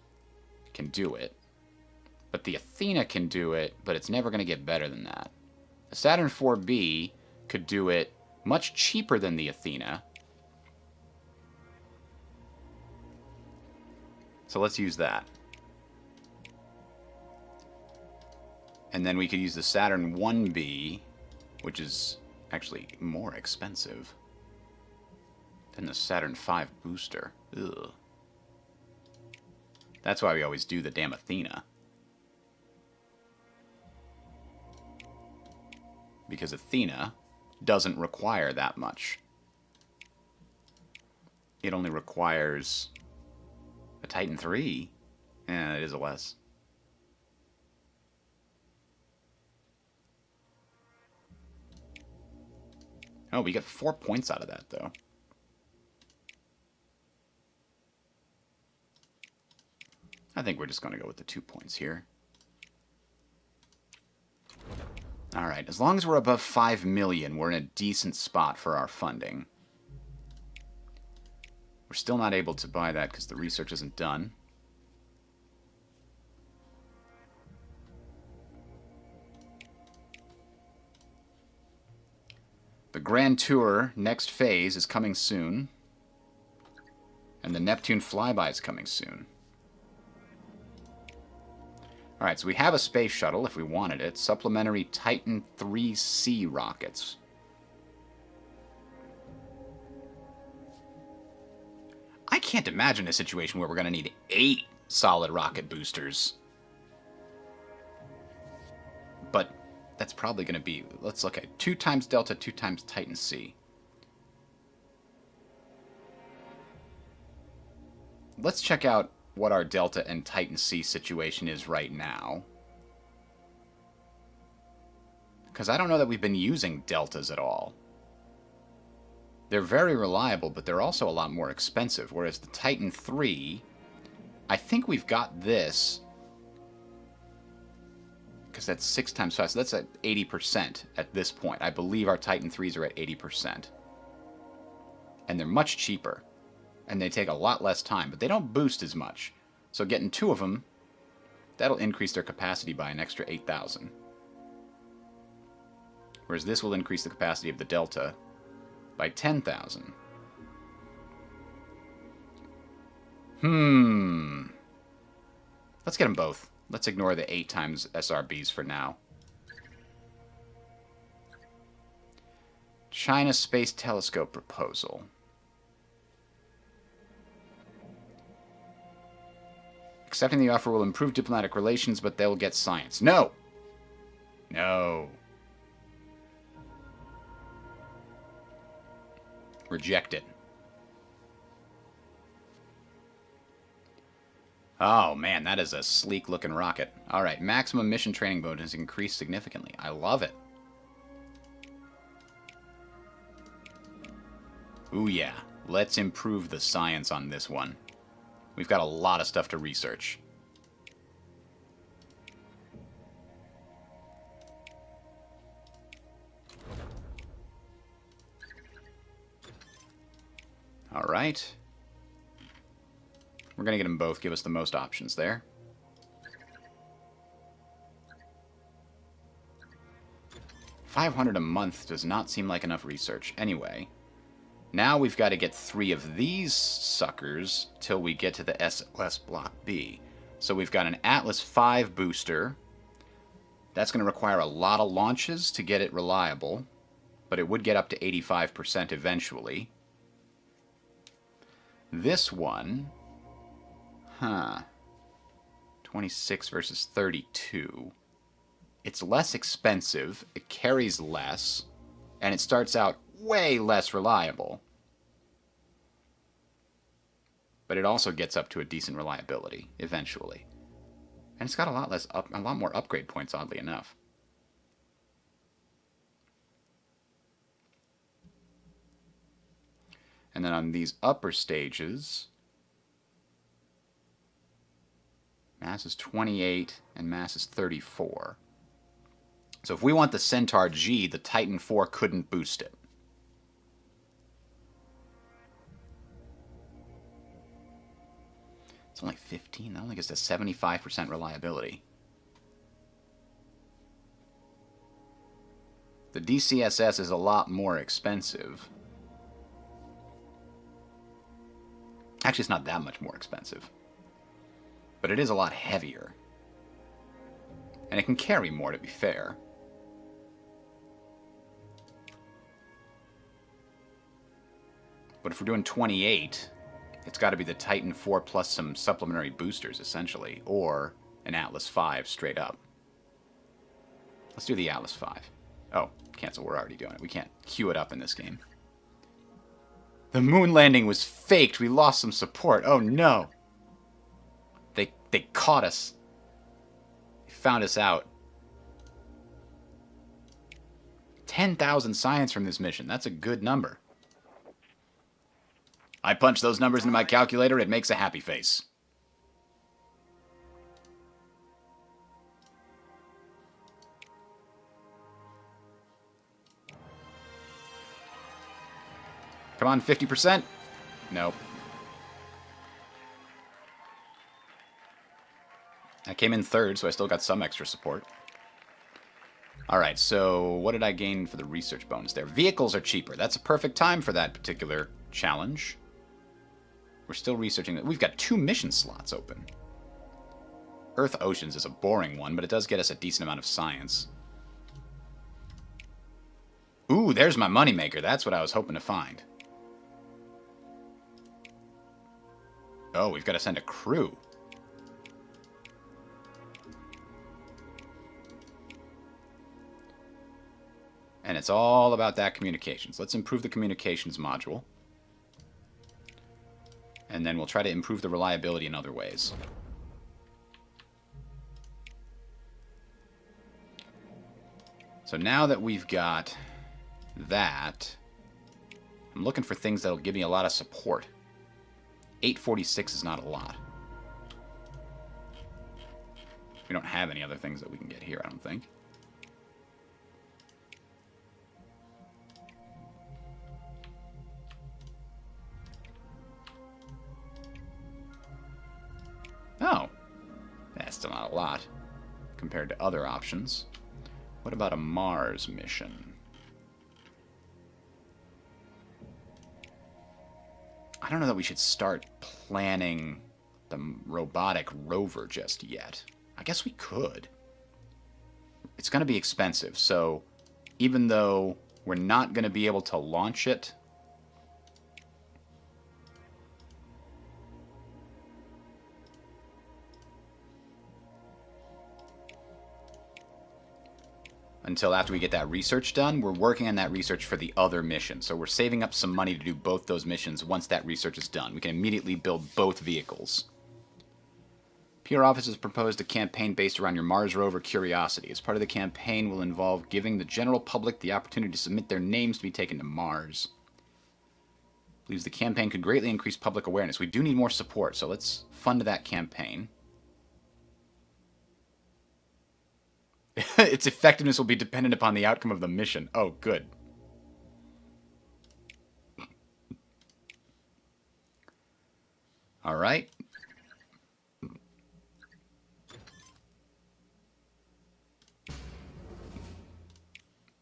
can do it. But the Athena can do it, but it's never going to get better than that. The Saturn 4B could do it much cheaper than the Athena. So let's use that. And then we could use the Saturn 1B, which is actually more expensive than the Saturn 5 booster. Ugh. That's why we always do the damn Athena. Because Athena doesn't require that much. It only requires a Titan 3. Yeah, it is a less. Oh, we get 4 points out of that, though. I think we're just going to go with the 2 points here. Alright, as long as we're above 5 million, we're in a decent spot for our funding. We're still not able to buy that because the research isn't done. The Grand Tour next phase is coming soon. And the Neptune flyby is coming soon. Alright, so we have a space shuttle if we wanted it. Supplementary Titan 3C rockets. I can't imagine a situation where we're going to need 8 solid rocket boosters. But that's probably going to be... Let's look at 2 times Delta, 2 times Titan C. Let's check out what our Delta and Titan C situation is right now. Because I don't know that we've been using Deltas at all. They're very reliable, but they're also a lot more expensive. Whereas the Titan 3, I think we've got this. Because that's 6 times 5, so that's at 80% at this point. I believe our Titan 3s are at 80%. And they're much cheaper. And they take a lot less time, but they don't boost as much. So getting 2 of them, that'll increase their capacity by an extra 8,000. Whereas this will increase the capacity of the Delta by 10,000. Let's get them both. Let's ignore the 8 times SRBs for now. China Space Telescope proposal. Accepting the offer will improve diplomatic relations, but they'll get science. No! No. Reject it. Oh, man, that is a sleek-looking rocket. All right, maximum mission training bonus increased significantly. I love it. Ooh, yeah. Let's improve the science on this one. We've got a lot of stuff to research. All right. We're going to get them both. Give us the most options there. $500 a month does not seem like enough research. Anyway, now we've got to get 3 of these suckers till we get to the SLS Block B. So we've got an Atlas V booster. That's going to require a lot of launches to get it reliable, but it would get up to 85% eventually. This one... 26 versus 32. It's less expensive, it carries less, and it starts out way less reliable. But it also gets up to a decent reliability, eventually. And it's got a lot more upgrade points, oddly enough. And then on these upper stages... mass is 28, and mass is 34. So if we want the Centaur G, the Titan IV couldn't boost it. It's only 15. That only gets to 75% reliability. The DCSS is a lot more expensive. Actually, it's not that much more expensive. But it is a lot heavier. And it can carry more, to be fair. But if we're doing 28, it's got to be the Titan IV plus some supplementary boosters, essentially. Or an Atlas V straight up. Let's do the Atlas V. Oh, cancel. We're already doing it. We can't queue it up in this game. The moon landing was faked. We lost some support. Oh, no. They caught us. They found us out. 10,000 science from this mission. That's a good number. I punch those numbers into my calculator. It makes a happy face. Come on, 50%? Nope. I came in 3rd, so I still got some extra support. Alright, so what did I gain for the research bonus there? Vehicles are cheaper. That's a perfect time for that particular challenge. We're still researching that. We've got 2 mission slots open. Earth Oceans is a boring one, but it does get us a decent amount of science. Ooh, there's my moneymaker. That's what I was hoping to find. Oh, we've got to send a crew. And it's all about that communications. Let's improve the communications module. And then we'll try to improve the reliability in other ways. So now that we've got that, I'm looking for things that'll give me a lot of support. 846 is not a lot. We don't have any other things that we can get here, I don't think. Oh, that's still not a lot compared to other options. What about a Mars mission? I don't know that we should start planning the robotic rover just yet. I guess we could. It's going to be expensive, so even though we're not going to be able to launch it, until after we get that research done, we're working on that research for the other mission. So we're saving up some money to do both those missions once that research is done. We can immediately build both vehicles. PR Office has proposed a campaign based around your Mars rover Curiosity. As part of the campaign will involve giving the general public the opportunity to submit their names to be taken to Mars. Believes the campaign could greatly increase public awareness. We do need more support, so let's fund that campaign. Its effectiveness will be dependent upon the outcome of the mission. Oh, good. All right.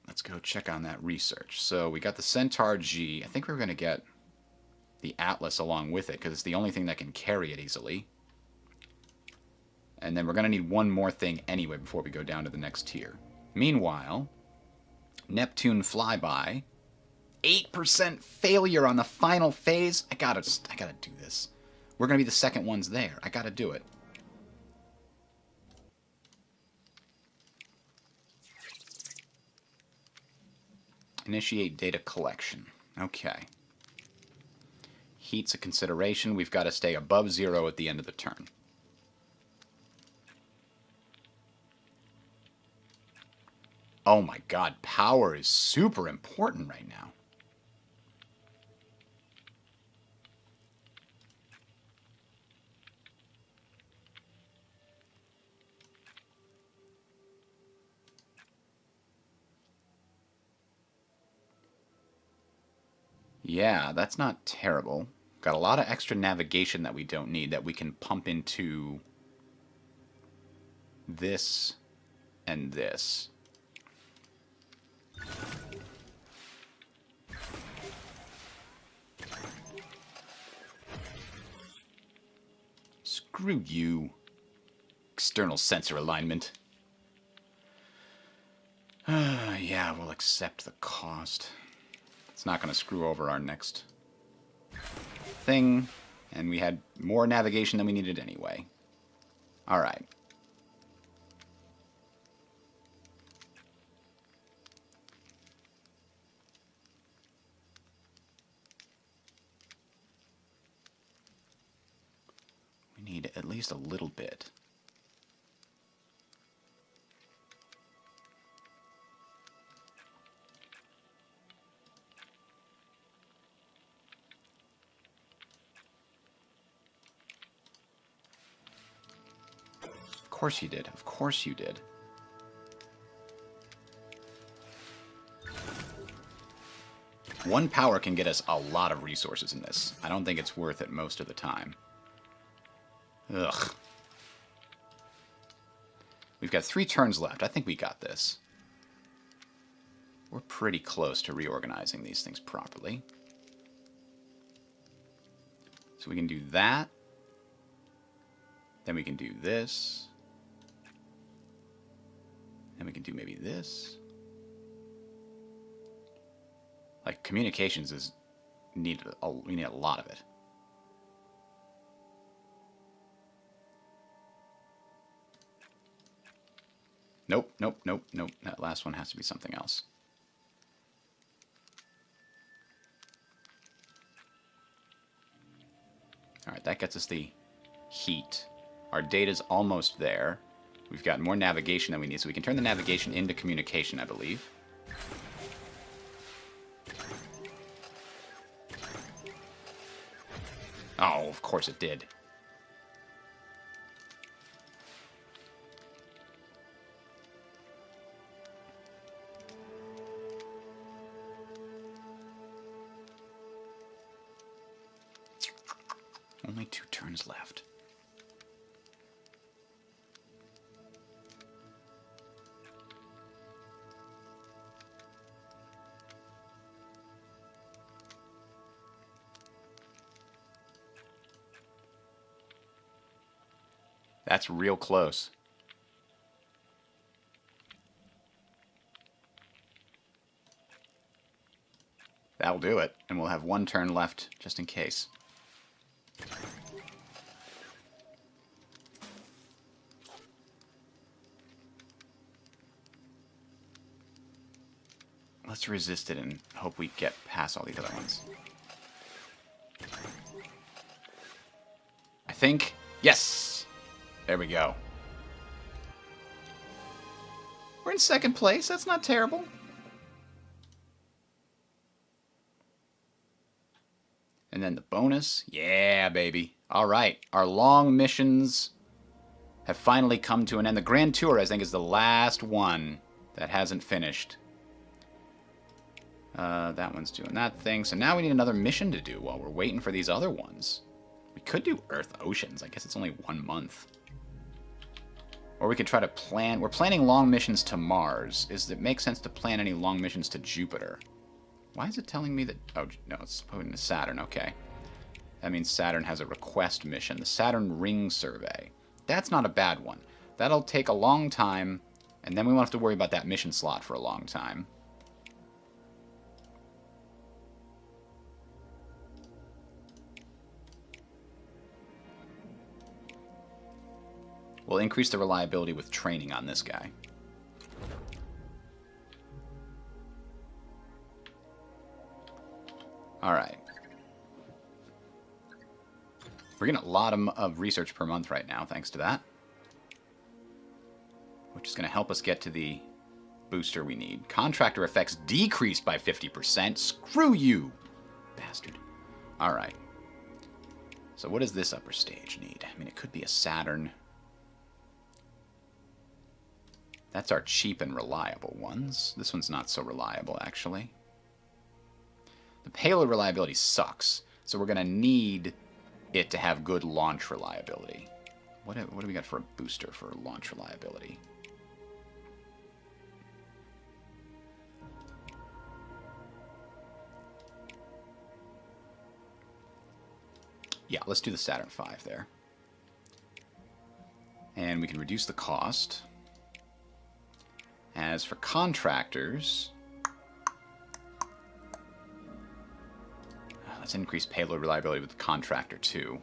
Let's go check on that research. So we got the Centaur G. I think we're going to get the Atlas along with it because it's the only thing that can carry it easily. And then we're going to need one more thing anyway before we go down to the next tier. Meanwhile, Neptune Flyby. 8% failure on the final phase. I gotta do this. We're going to be the second ones there. I gotta do it. Initiate data collection. Okay. Heat's a consideration. We've got to stay above 0 at the end of the turn. Oh my god, power is super important right now. Yeah, that's not terrible. Got a lot of extra navigation that we don't need that we can pump into this and this. Screw you. External sensor alignment. Yeah, we'll accept the cost. It's not going to screw over our next thing. And we had more navigation than we needed anyway. Alright. We need at least a little bit. Of course you did. Of course you did. One power can get us a lot of resources in this. I don't think it's worth it most of the time. Ugh. We've got 3 turns left. I think we got this. We're pretty close to reorganizing these things properly. So we can do that. Then we can do this. Then we can do maybe this. Like, communications is we need a lot of it. Nope, nope, nope, nope. That last one has to be something else. Alright, that gets us the heat. Our data's almost there. We've got more navigation than we need, so we can turn the navigation into communication, I believe. Oh, of course it did. Only 2 turns left. That's real close. That'll do it, and we'll have one turn left just in case. Let's resist it and hope we get past all these other ones. I think. Yes! There we go. We're in second place. That's not terrible. And then the bonus. Yeah, baby. All right. Our long missions have finally come to an end. The Grand Tour, I think, is the last one that hasn't finished. That one's doing that thing. So now we need another mission to do while we're waiting for these other ones. We could do Earth Oceans. I guess it's only 1 month. Or we could try to plan... We're planning long missions to Mars. Does it make sense to plan any long missions to Jupiter? Why is it telling me that... Oh, no, it's putting to Saturn. Okay. That means Saturn has a request mission. The Saturn Ring Survey. That's not a bad one. That'll take a long time, and then we won't have to worry about that mission slot for a long time. We'll increase the reliability with training on this guy. Alright. We're getting a lot of research per month right now, thanks to that. Which is going to help us get to the booster we need. Contractor effects decreased by 50%. Screw you, bastard. Alright. So what does this upper stage need? I mean, it could be a Saturn. That's our cheap and reliable ones. This one's not so reliable, actually. The payload reliability sucks, so we're going to need it to have good launch reliability. What do we got for a booster for launch reliability? Yeah, let's do the Saturn V there. And we can reduce the cost. As for contractors, let's increase payload reliability with the contractor too.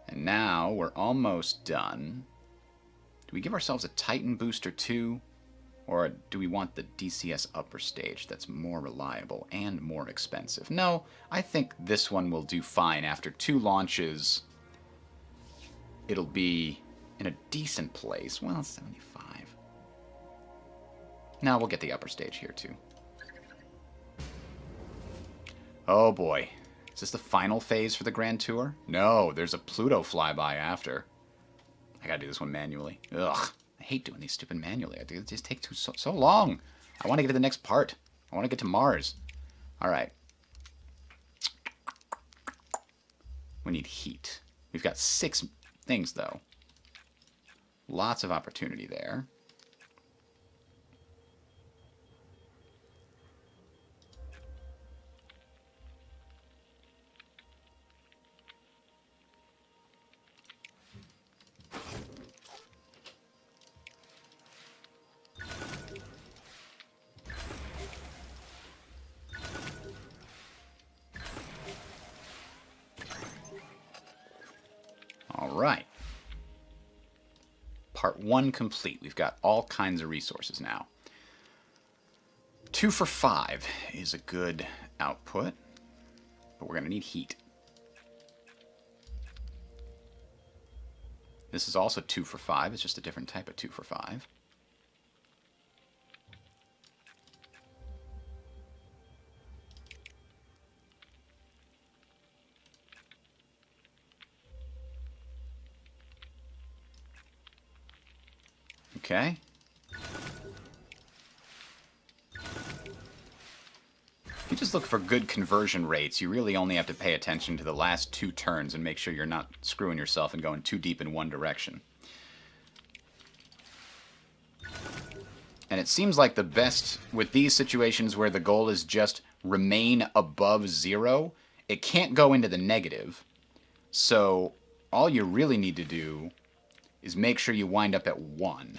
And now we're almost done. Do we give ourselves a Titan booster too? Or do we want the DCS upper stage that's more reliable and more expensive? No, I think this one will do fine. After 2 launches, it'll be in a decent place. Well, 75. Now we'll get the upper stage here too. Oh boy. Is this the final phase for the Grand Tour? No, there's a Pluto flyby after. I gotta do this one manually. Ugh. I hate doing these stupid manually. It just takes so long. I want to get to the next part. I want to get to Mars. Alright. We need heat. We've got 6 things, though. Lots of opportunity there. Alright. Part 1 complete. We've got all kinds of resources now. 2 for 5 is a good output, but we're going to need heat. This is also 2 for 5. It's just a different type of 2 for 5. Okay. If you just look for good conversion rates, you really only have to pay attention to the last 2 turns and make sure you're not screwing yourself and going too deep in one direction. And it seems like the best with these situations where the goal is just remain above 0, it can't go into the negative. So all you really need to do is make sure you wind up at 1.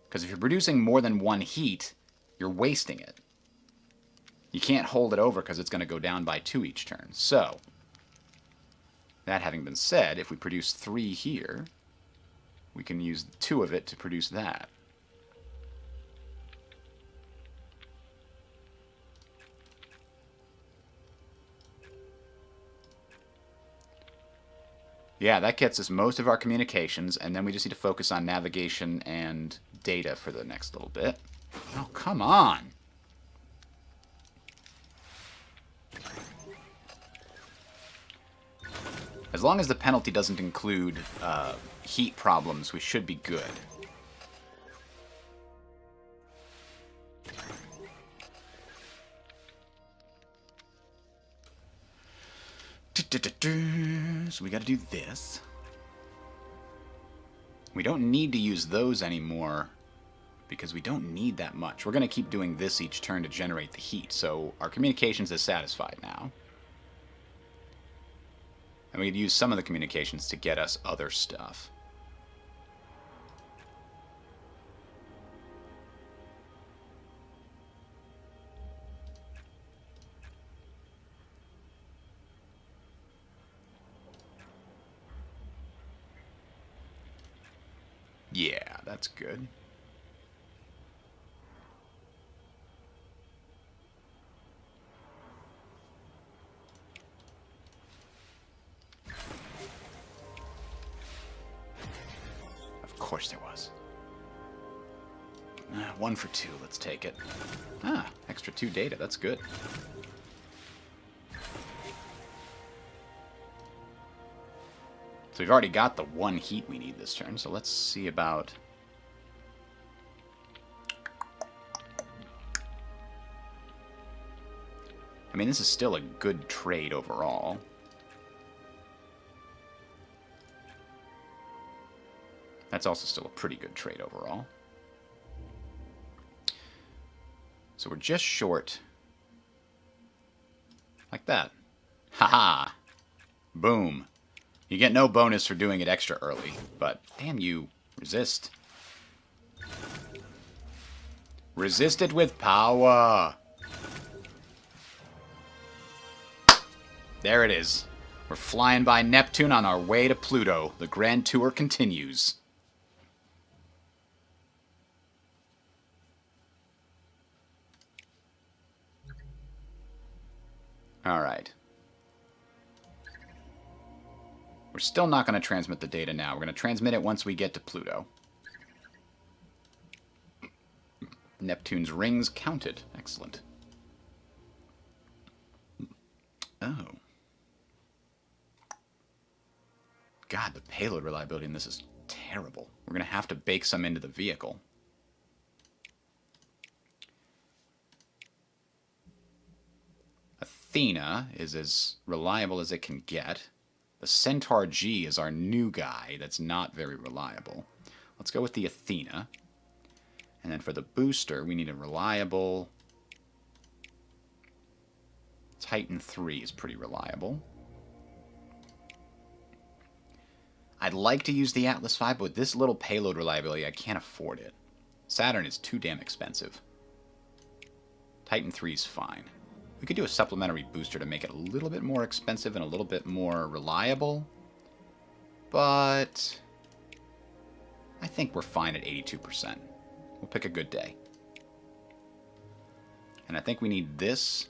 Because if you're producing more than 1 heat, you're wasting it. You can't hold it over because it's going to go down by 2 each turn. So, that having been said, if we produce 3 here, we can use 2 of it to produce that. Yeah, that gets us most of our communications, and then we just need to focus on navigation and data for the next little bit. Oh, come on! As long as the penalty doesn't include heat problems, we should be good. So we gotta do this. We don't need to use those anymore because we don't need that much. We're gonna keep doing this each turn to generate the heat, so our communications is satisfied now. And we could use some of the communications to get us other stuff. Yeah, that's good. Of course there was. 1 for 2, let's take it. Ah, extra 2 data, that's good. So we've already got the 1 heat we need this turn, so let's see about... I mean, this is still a good trade overall. That's also still a pretty good trade overall. So we're just short. Like that. Haha! Boom. You get no bonus for doing it extra early, but damn you, resist. Resist it with power! There it is. We're flying by Neptune on our way to Pluto. The grand tour continues. Alright. We're still not going to transmit the data now. We're going to transmit it once we get to Pluto. Neptune's rings counted. Excellent. Oh. God, the payload reliability in this is terrible. We're going to have to bake some into the vehicle. Athena is as reliable as it can get. The Centaur G is our new guy that's not very reliable. Let's go with the Athena. And then for the booster, we need a reliable... Titan 3 is pretty reliable. I'd like to use the Atlas V, but with this little payload reliability, I can't afford it. Saturn is too damn expensive. Titan 3 is fine. We could do a supplementary booster to make it a little bit more expensive and a little bit more reliable. But I think we're fine at 82%. We'll pick a good day. And I think we need this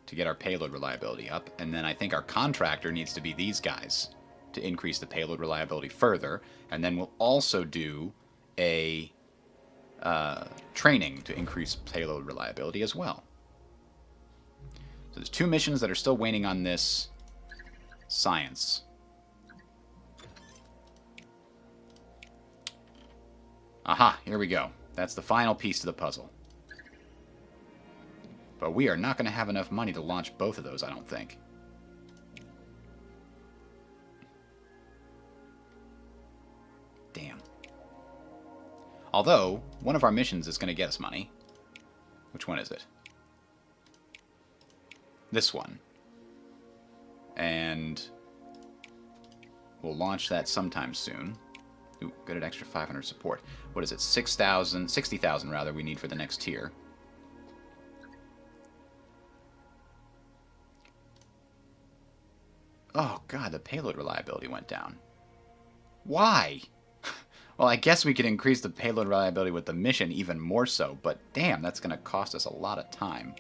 to get our payload reliability up. And then I think our contractor needs to be these guys to increase the payload reliability further. And then we'll also do a training to increase payload reliability as well. So there's 2 missions that are still waiting on this science. Aha, here we go. That's the final piece to the puzzle. But we are not going to have enough money to launch both of those, I don't think. Damn. Although, one of our missions is going to get us money. Which one is it? this one. And we'll launch that sometime soon. Ooh, good at extra 500 support. What is it? 60,000 rather we need for the next tier. Oh god, the payload reliability went down. Why? Well, I guess we could increase the payload reliability with the mission even more so, but damn, that's going to cost us a lot of time.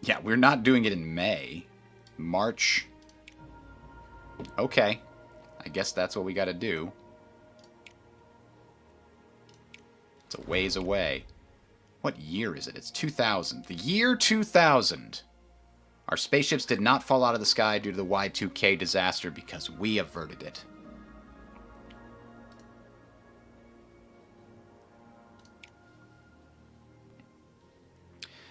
Yeah, we're not doing it in May. March. Okay. I guess that's what we got to do. It's a ways away. What year is it? It's 2000. The year 2000. Our spaceships did not fall out of the sky due to the Y2K disaster because we averted it.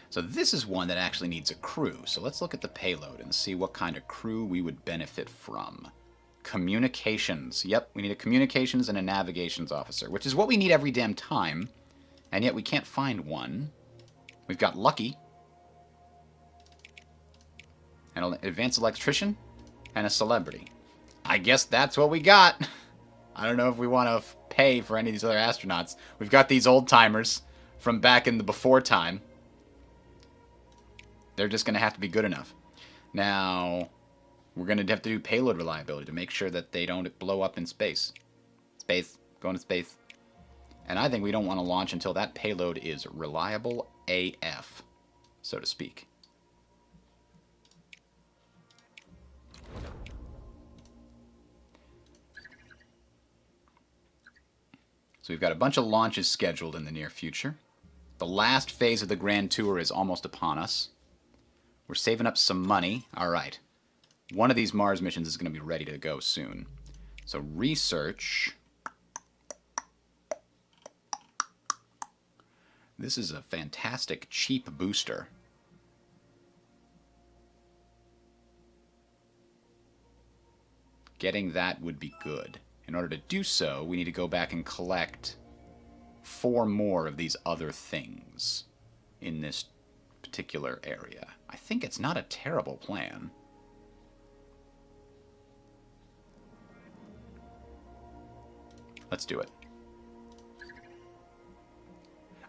So this is one that actually needs a crew. So let's look at the payload and see what kind of crew we would benefit from. Communications. Yep, we need a communications and a navigations officer, which is what we need every damn time. And yet we can't find one. We've got Lucky. An advanced electrician, and a celebrity. I guess that's what we got. I don't know if we want to pay for any of these other astronauts. We've got these old-timers from back in the before time. They're just going to have to be good enough. Now, we're going to have to do payload reliability to make sure that they don't blow up in space. Space. Going to space. And I think we don't want to launch until that payload is reliable AF, so to speak. So we've got a bunch of launches scheduled in the near future. The last phase of the Grand Tour is almost upon us. We're saving up some money. All right. One of these Mars missions is going to be ready to go soon. So research. This is a fantastic cheap booster. Getting that would be good. In order to do so, we need to go back and collect 4 more of these other things in this particular area. I think it's not a terrible plan. Let's do it.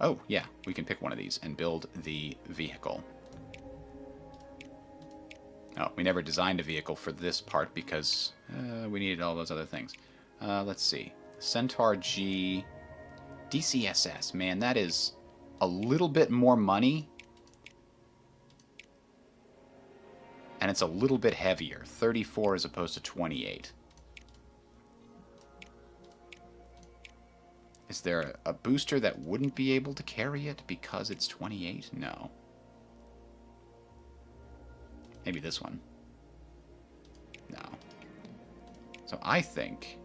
Oh, yeah, we can pick one of these and build the vehicle. Oh, we never designed a vehicle for this part because we needed all those other things. Let's see. Centaur G. DCSS. Man, that is a little bit more money. And it's a little bit heavier. 34 as opposed to 28. Is there a booster that wouldn't be able to carry it because it's 28? No. Maybe this one. No. So I think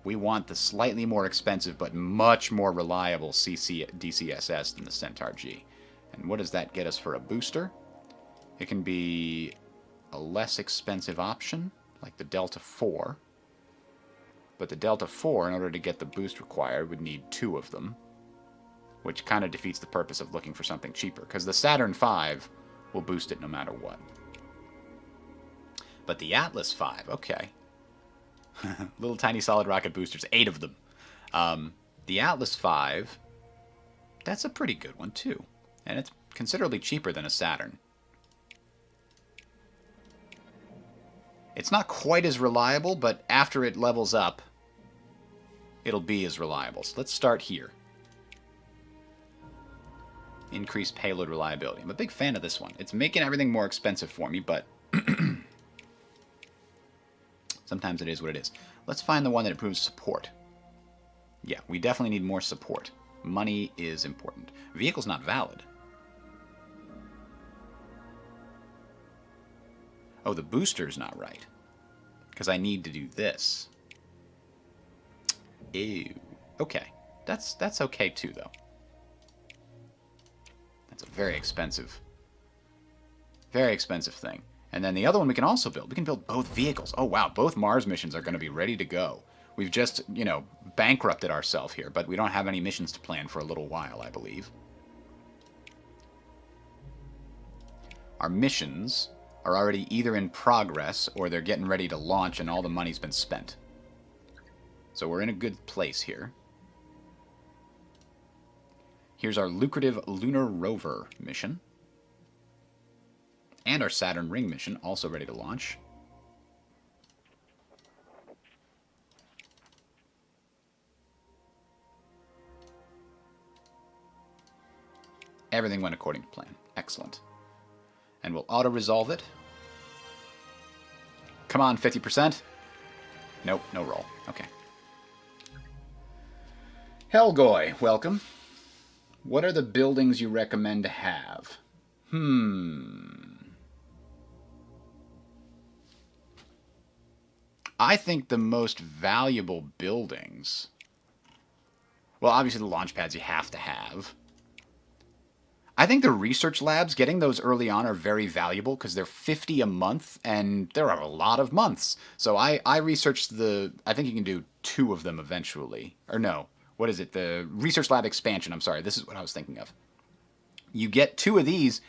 we want the slightly more expensive but much more reliable DCSS than the Centaur G. And what does that get us for a booster? It can be a less expensive option, like the Delta 4. But the Delta 4, in order to get the boost required, would need 2 of them. Which kind of defeats the purpose of looking for something cheaper. Because the Saturn V will boost it no matter what. But the Atlas V, okay. Little tiny solid rocket boosters, 8 of them. The Atlas V, that's a pretty good one too. And it's considerably cheaper than a Saturn. It's not quite as reliable, but after it levels up, it'll be as reliable. So let's start here. Increase payload reliability. I'm a big fan of this one. It's making everything more expensive for me, but sometimes it is what it is. Let's find the one that improves support. Yeah, we definitely need more support. Money is important. Vehicle's not valid. Oh, the booster's not right. Because I need to do this. Ew. Okay. That's okay too, though. That's a very expensive thing. And then the other one we can also build. We can build both vehicles. Oh, wow. Both Mars missions are going to be ready to go. We've just, you know, bankrupted ourselves here, but we don't have any missions to plan for a little while, I believe. our missions are already either in progress or they're getting ready to launch and all the money's been spent. So we're in a good place here. Here's our lucrative Lunar Rover mission. And our Saturn Ring mission, also ready to launch. Everything went according to plan. Excellent. And we'll auto-resolve it. Come on, 50%. Nope, no roll. Okay. Helgoy, welcome. What are the buildings you recommend to have? I think the most valuable buildings... Well, obviously the launch pads you have to have. I think the research labs, getting those early on are very valuable because they're 50 a month, and there are a lot of months. So I researched the... I think you can do 2 of them eventually. Or no, what is it? The research lab expansion. I'm sorry, this is what I was thinking of. You get 2 of these,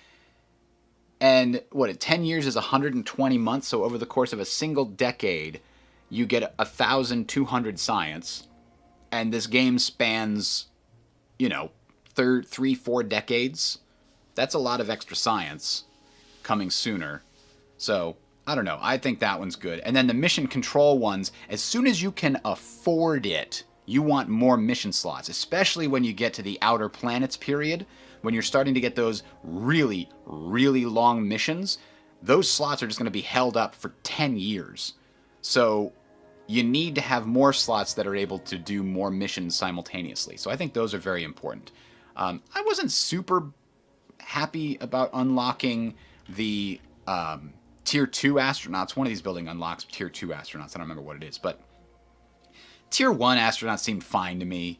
and what, 10 years is 120 months, so over the course of a single decade, you get 1,200 science, and this game spans, you know, 3-4 decades. That's a lot of extra science coming sooner. So, I don't know. I think that one's good. And then the mission control ones, as soon as you can afford it, you want more mission slots, especially when you get to the Outer Planets period, when you're starting to get those really, really long missions. Those slots are just going to be held up for 10 years. So, you need to have more slots that are able to do more missions simultaneously. So I think those are very important. I wasn't super happy about unlocking the Tier 2 astronauts. One of these buildings unlocks Tier 2 astronauts. I don't remember what it is, but Tier 1 astronauts seemed fine to me.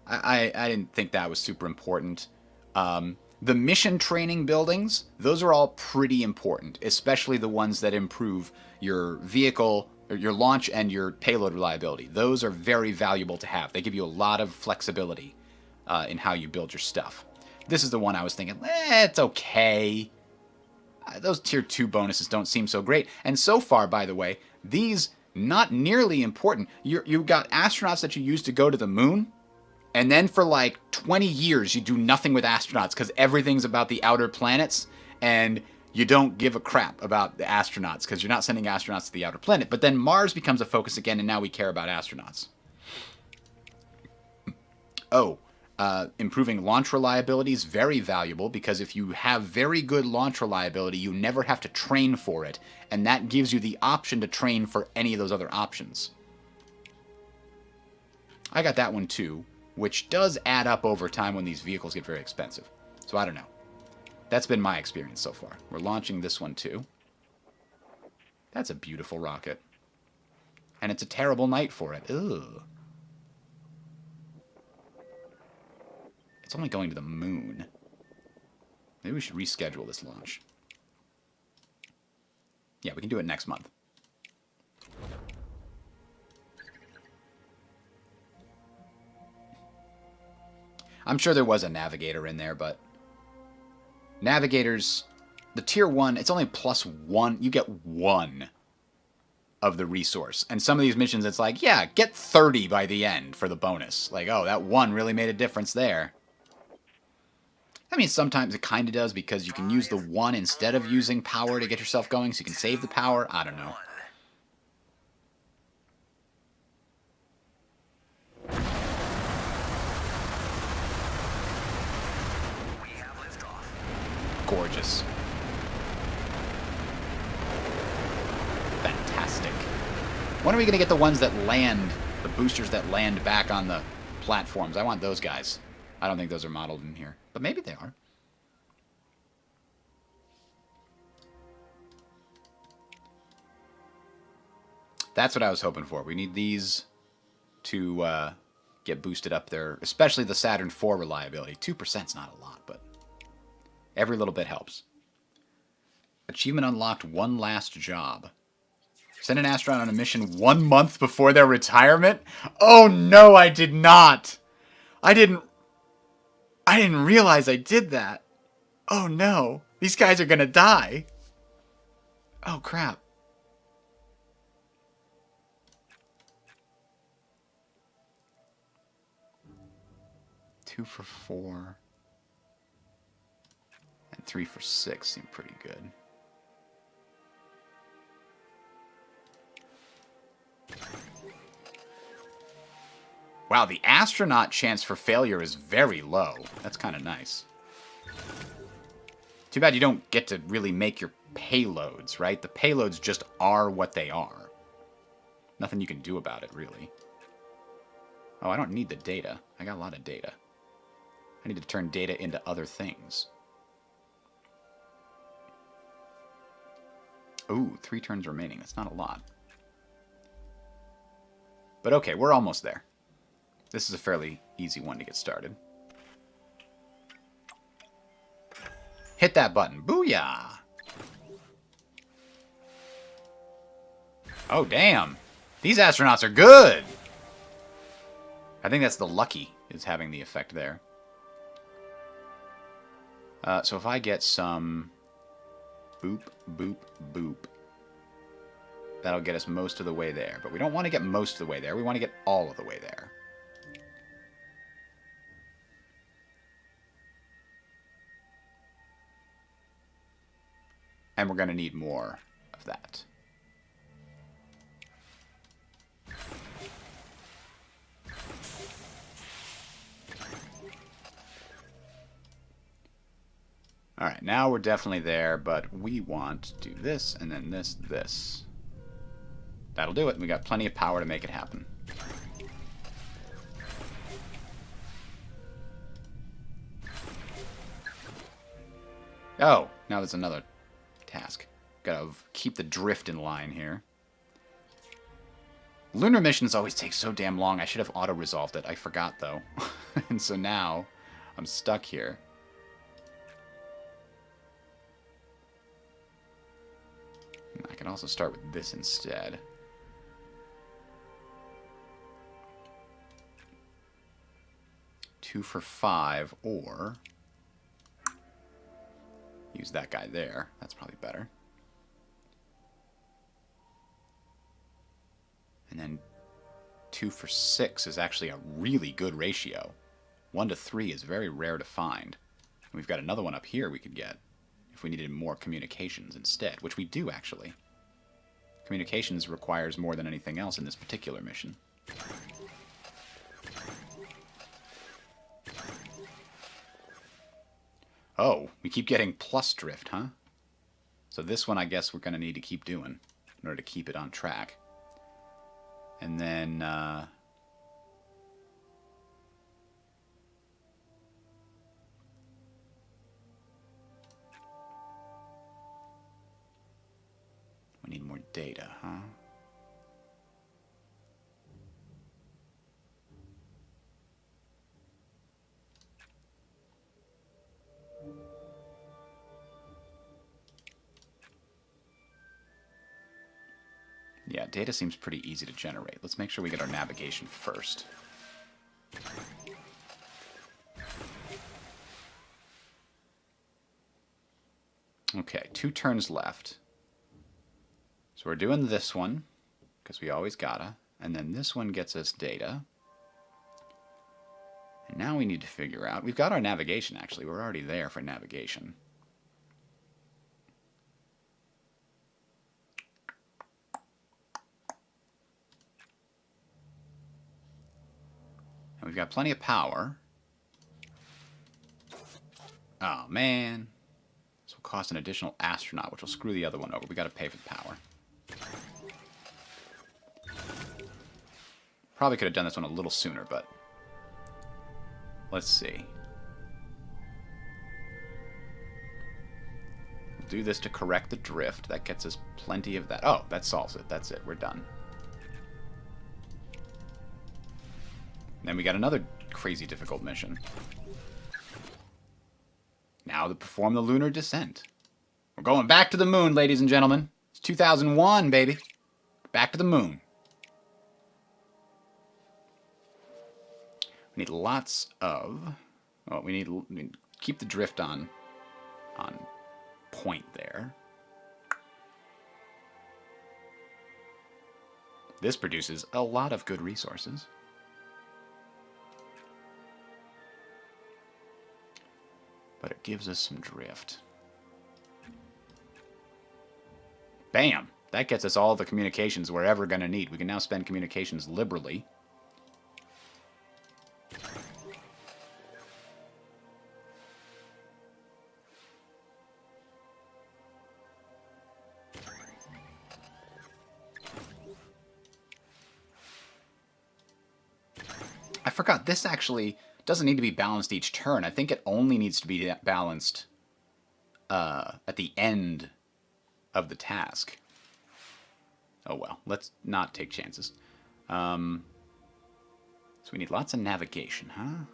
I didn't think that was super important. The mission training buildings, those are all pretty important, especially the ones that improve your vehicle, or your launch and your payload reliability. Those are very valuable to have. They give you a lot of flexibility in how you build your stuff. This is the one I was thinking, it's okay. Those Tier 2 bonuses don't seem so great. And so far, by the way, these not nearly important. You've got astronauts that you use to go to the moon, and then for like 20 years you do nothing with astronauts because everything's about the outer planets, and you don't give a crap about the astronauts because you're not sending astronauts to the outer planet. But then Mars becomes a focus again, and now we care about astronauts. Oh, improving launch reliability is very valuable because if you have very good launch reliability, you never have to train for it, and that gives you the option to train for any of those other options. I got that one too, which does add up over time when these vehicles get very expensive. So I don't know. That's been my experience so far. We're launching this one too. That's a beautiful rocket. And it's a terrible night for it. Ugh. It's only going to the moon. Maybe we should reschedule this launch. Yeah, we can do it next month. I'm sure there was a navigator in there, but navigators, the tier 1, it's only +1. You get 1 of the resource. And some of these missions, it's like, yeah, get 30 by the end for the bonus. Like, oh, that 1 really made a difference there. I mean, sometimes it kind of does because you can use the 1 instead of using power to get yourself going, so you can save the power. I don't know. We have liftoff. Gorgeous. Fantastic. When are we going to get the ones that land, the boosters that land back on the platforms? I want those guys. I don't think those are modeled in here, but maybe they are. That's what I was hoping for. We need these to get boosted up there, especially the Saturn IV reliability. 2%'s not a lot, but every little bit helps. Achievement unlocked, one last job. Send an astronaut on a mission 1 month before their retirement? Oh no, I did not! I didn't realize I did that. Oh no. These guys are gonna die. Oh, crap. Two for 4. And 3 for 6 seem pretty good. Wow, the astronaut chance for failure is very low. That's kind of nice. Too bad you don't get to really make your payloads, right? The payloads just are what they are. Nothing you can do about it, really. Oh, I don't need the data. I got a lot of data. I need to turn data into other things. Ooh, 3 turns remaining. That's not a lot. But okay, we're almost there. This is a fairly easy one to get started. Hit that button. Booyah! Oh, damn. These astronauts are good! I think that's the lucky is having the effect there. So if I get some boop, boop, boop, that'll get us most of the way there. But we don't want to get most of the way there. We want to get all of the way there. And we're going to need more of that. Alright, now we're definitely there, but we want to do this, and then this, this. That'll do it. We got plenty of power to make it happen. Oh, now there's another task. Gotta keep the drift in line here. Lunar missions always take so damn long. I should have auto-resolved it. I forgot, though. And so now, I'm stuck here. I can also start with this instead. Two for 5, or use that guy there. That's probably better. And then 2 for 6 is actually a really good ratio. 1 to 3 is very rare to find. And we've got another one up here we could get if we needed more communications instead, which we do actually. Communications requires more than anything else in this particular mission. Oh, we keep getting plus drift, huh? So this one I guess we're going to need to keep doing in order to keep it on track. And then, we need more data, huh? Yeah, data seems pretty easy to generate. Let's make sure we get our navigation first. Okay, 2 turns left. So we're doing this one, because we always gotta. And then this one gets us data. And now we need to figure out... We've got our navigation, actually. We're already there for navigation. And we've got plenty of power. Oh, man. This will cost an additional astronaut, which will screw the other one over. We got to pay for the power. Probably could have done this one a little sooner, but... Let's see. We'll do this to correct the drift. That gets us plenty of that. Oh, that solves it. That's it. We're done. Then we got another crazy difficult mission. Now to perform the Lunar Descent. We're going back to the moon, ladies and gentlemen. It's 2001, baby. Back to the moon. We need lots of... Oh, we need keep the drift on point there. This produces a lot of good resources. But it gives us some drift. Bam! That gets us all the communications we're ever going to need. We can now spend communications liberally. I forgot, this actually doesn't need to be balanced each turn. I think it only needs to be balanced at the end of the task. Oh well, let's not take chances. So we need lots of navigation, huh?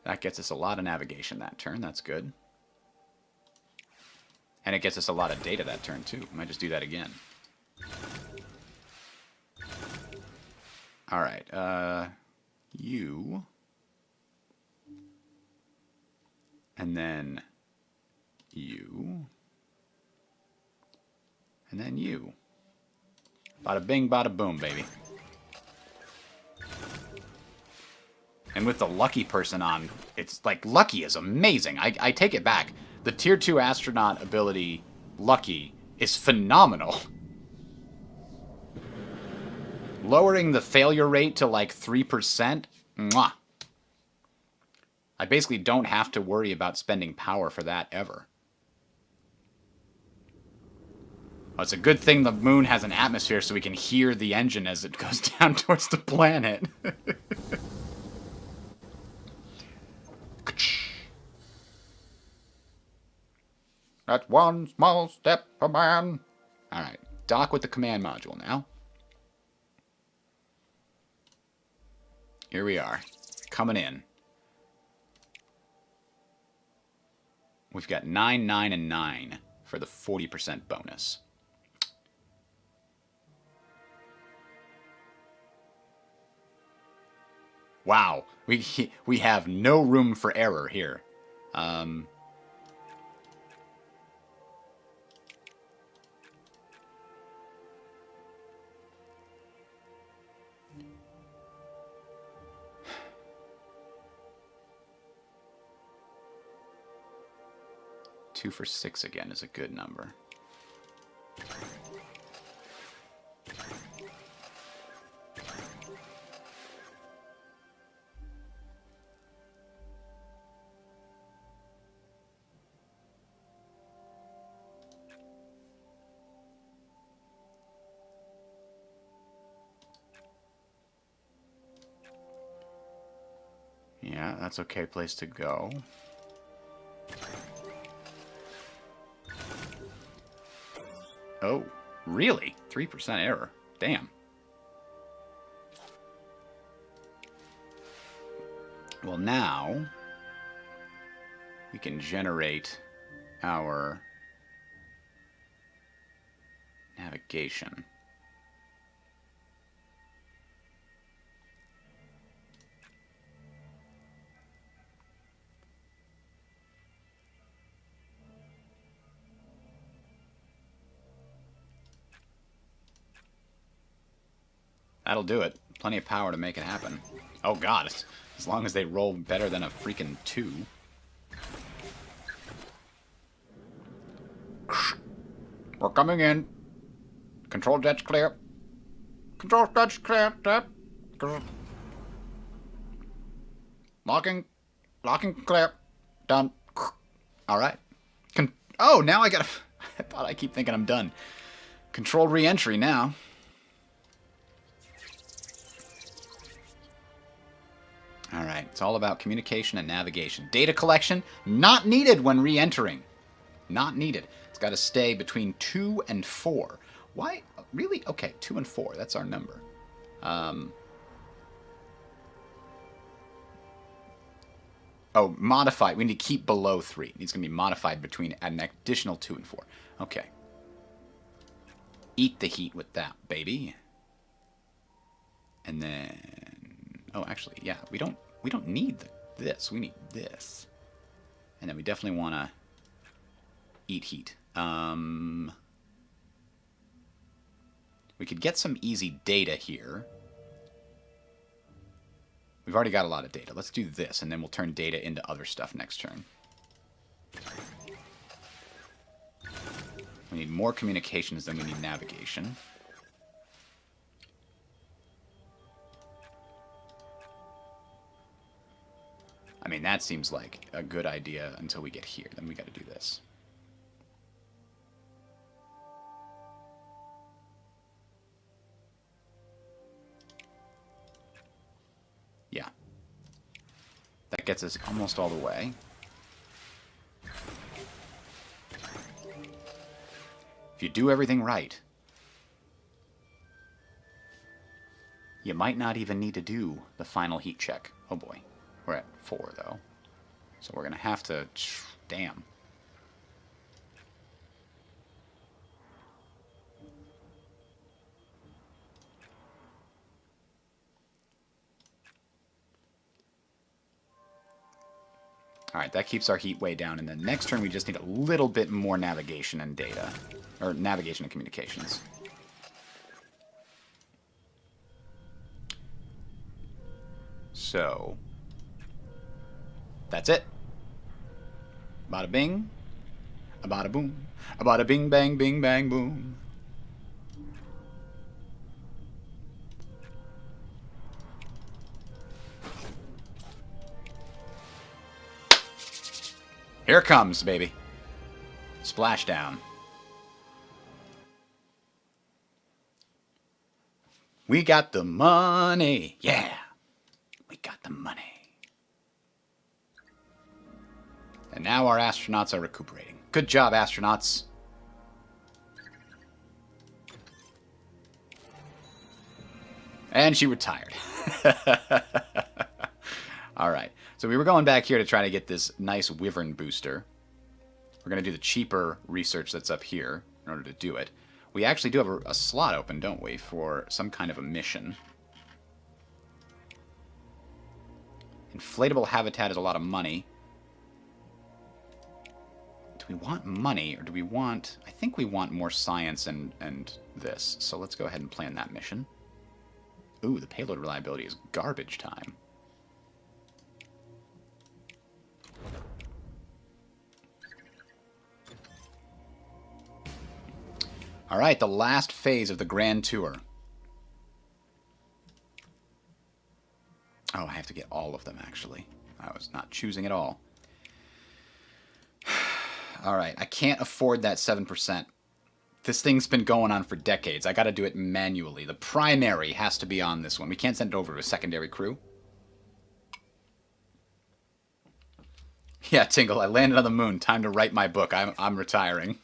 That gets us a lot of navigation that turn, that's good. And it gets us a lot of data that turn too. Might just do that again. Alright, you. And then you. And then you. Bada bing, bada boom, baby. And with the lucky person on, it's like, lucky is amazing. I take it back. The tier 2 astronaut ability, lucky, is phenomenal. Lowering the failure rate to like 3%, mwah. I basically don't have to worry about spending power for that ever. Well, it's a good thing the moon has an atmosphere so we can hear the engine as it goes down towards the planet. That's one small step for man. Alright, dock with the command module now. Here we are, coming in. We've got 9, 9, and 9 for the 40% bonus. Wow, we have no room for error here. 2 for 6 again is a good number. Yeah, that's okay place to go. Oh, really? 3% error. Damn. Well, now we can generate our navigation. That'll do it. Plenty of power to make it happen. Oh god, as long as they roll better than a freaking 2. We're coming in. Control jets clear. Control jets clear. Locking clear. Done. Alright. Oh, now I gotta... I thought I keep thinking I'm done. Controlled re-entry now. Alright, it's all about communication and navigation. Data collection, not needed when re-entering. Not needed. It's got to stay between 2 and 4. Why? Really? Okay, 2 and 4. That's our number. Oh, modified. We need to keep below 3. It's going to be modified between an additional 2 and 4. Okay. Eat the heat with that, baby. And then... Oh, actually, yeah. We we don't need this. We need this. And then we definitely want to eat heat. We could get some easy data here. We've already got a lot of data. Let's do this, and then we'll turn data into other stuff next turn. We need more communications than we need navigation. I mean, that seems like a good idea until we get here. Then we got to do this. Yeah. That gets us almost all the way. If you do everything right, you might not even need to do the final heat check. Oh boy. We're at 4, though. So we're going to have to... Damn. Alright, that keeps our heat way down. And then next turn we just need a little bit more navigation and data. Or navigation and communications. So... That's it. Bada bing. A bada boom. A bada bing bang bing bang boom. Here it comes, baby. Splashdown. We got the money. Yeah. We got the money. And now our astronauts are recuperating. Good job, astronauts. And she retired. Alright, so we were going back here to try to get this nice Wyvern booster. We're going to do the cheaper research that's up here in order to do it. We actually do have a slot open, don't we, for some kind of a mission. Inflatable habitat is a lot of money. Do we want money, or do we want... I think we want more science and this. So let's go ahead and plan that mission. Ooh, the payload reliability is garbage time. Alright, the last phase of the Grand Tour. Oh, I have to get all of them, actually. I was not choosing at all. Alright, I can't afford that 7%. This thing's been going on for decades. I gotta do it manually. The primary has to be on this one. We can't send it over to a secondary crew. Yeah, Tingle, I landed on the moon. Time to write my book. I'm retiring.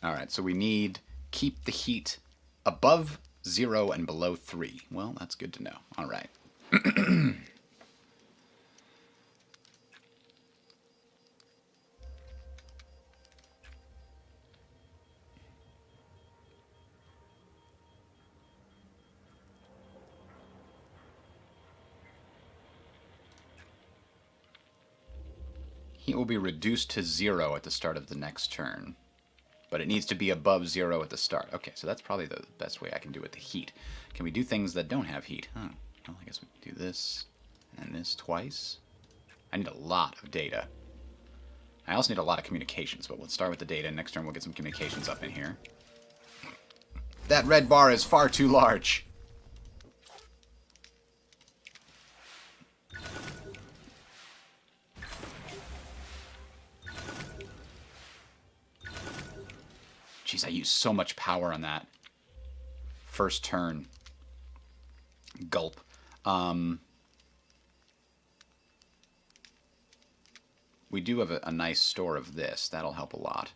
Alright, so we need keep the heat above 0 and below 3. Well, that's good to know. Alright. Heat will be reduced to 0 at the start of the next turn. But it needs to be above 0 at the start. Okay, so that's probably the best way I can do with the heat. Can we do things that don't have heat? Huh. Well, I guess we can do this and this twice. I need a lot of data. I also need a lot of communications, but let's start with the data. Next turn we'll get some communications up in here. That red bar is far too large. Jeez, I used so much power on that first turn. Gulp. We do have a nice store of this. That'll help a lot.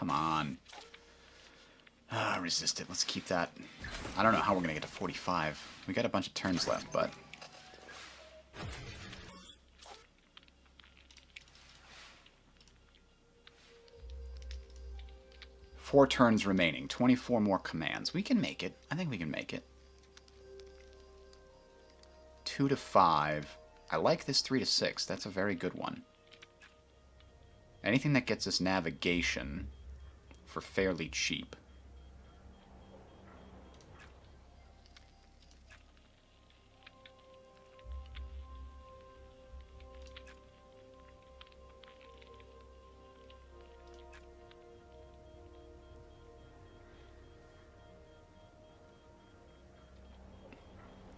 Come on. Resist it. Let's keep that. I don't know how we're going to get to 45. We got a bunch of turns left, but... Four turns remaining. 24 more commands. We can make it. I think we can make it. 2 to 5. I like this 3 to 6. That's a very good one. Anything that gets us navigation for fairly cheap.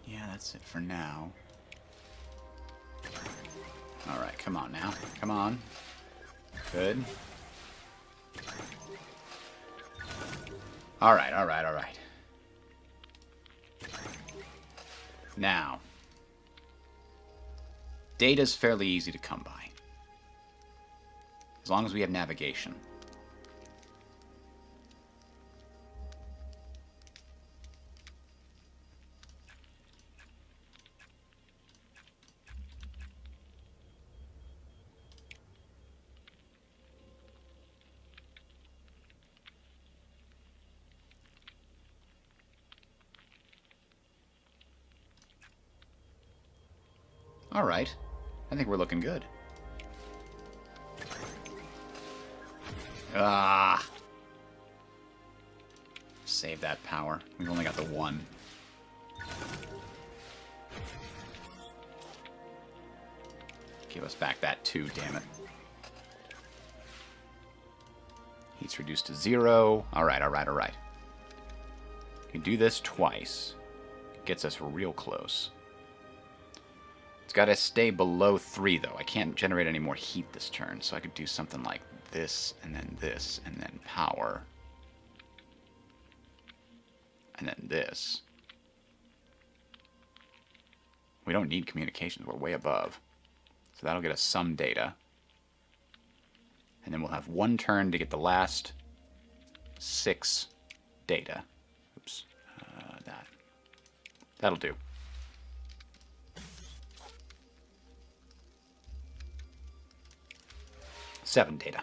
Yeah, that's it for now. Alright, come on now. Come on. Good. Alright, alright, alright. Now. Data's fairly easy to come by. As long as we have navigation. Alright. I think we're looking good. Ah! Save that power. We've only got the one. Give us back that 2, damn it. Heat's reduced to 0. Alright, alright, alright. You can do this twice. Gets us real close. It's got to stay below 3, though. I can't generate any more heat this turn, so I could do something like this, and then power. And then this. We don't need communications. We're way above. So that'll get us some data. And then we'll have 1 turn to get the last 6 data. Oops. That'll do. Seven data.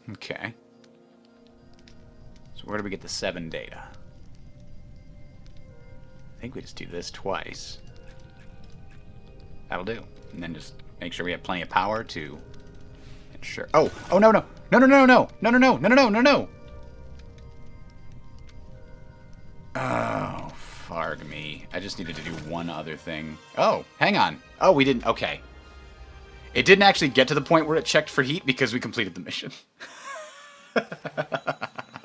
Okay. So where do we get the 7 data? I think we just do this twice. That'll do. And then just make sure we have plenty of power to ensure... Oh! Oh, no, no! No, no, no, no! No, no, no! No, no, no, no, no! Oh, farg me. I just needed to do one other thing. Oh, hang on. Oh, we didn't... Okay. It didn't actually get to the point where it checked for heat because we completed the mission.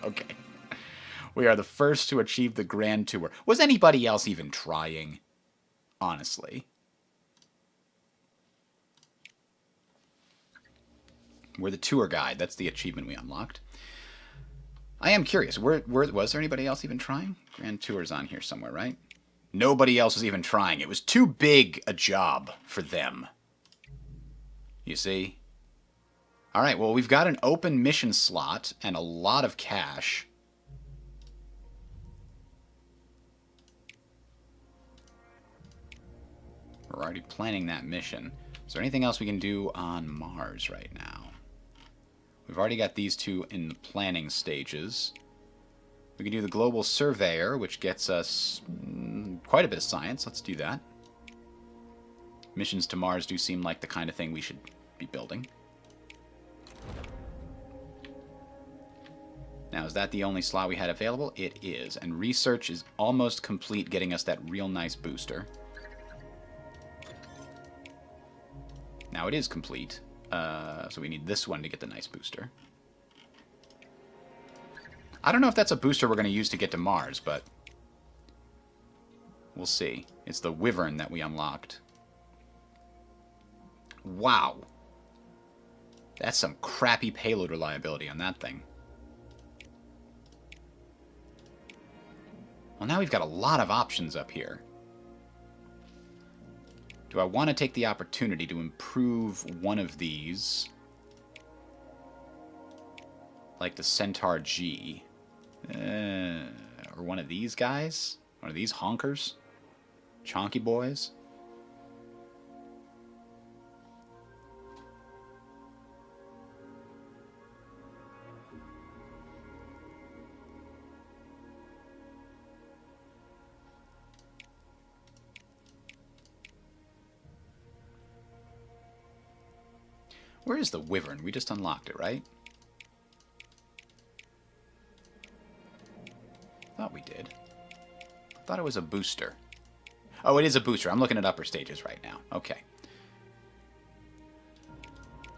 Okay. We are the first to achieve the Grand Tour. Was anybody else even trying? Honestly. We're the tour guide. That's the achievement we unlocked. I am curious. Was there anybody else even trying? Grand Tour's on here somewhere, right? Nobody else was even trying. It was too big a job for them. You see? Alright, well, we've got an open mission slot and a lot of cash. We're already planning that mission. Is there anything else we can do on Mars right now? We've already got these 2 in the planning stages. We can do the Global Surveyor, which gets us quite a bit of science. Let's do that. Missions to Mars do seem like the kind of thing we should be building. Now, is that the only slot we had available? It is. And research is almost complete, getting us that real nice booster. Now, it is complete. So we need this one to get the nice booster. I don't know if that's a booster we're going to use to get to Mars, but we'll see. It's the Wyvern that we unlocked. Wow. That's some crappy payload reliability on that thing. Well, now we've got a lot of options up here. Do I want to take the opportunity to improve one of these? Like the Centaur G. Or one of these guys? One of these honkers? Chonky boys? Where is the Wyvern? We just unlocked it, right? Thought we did. Thought it was a booster. Oh, it is a booster. I'm looking at upper stages right now. Okay.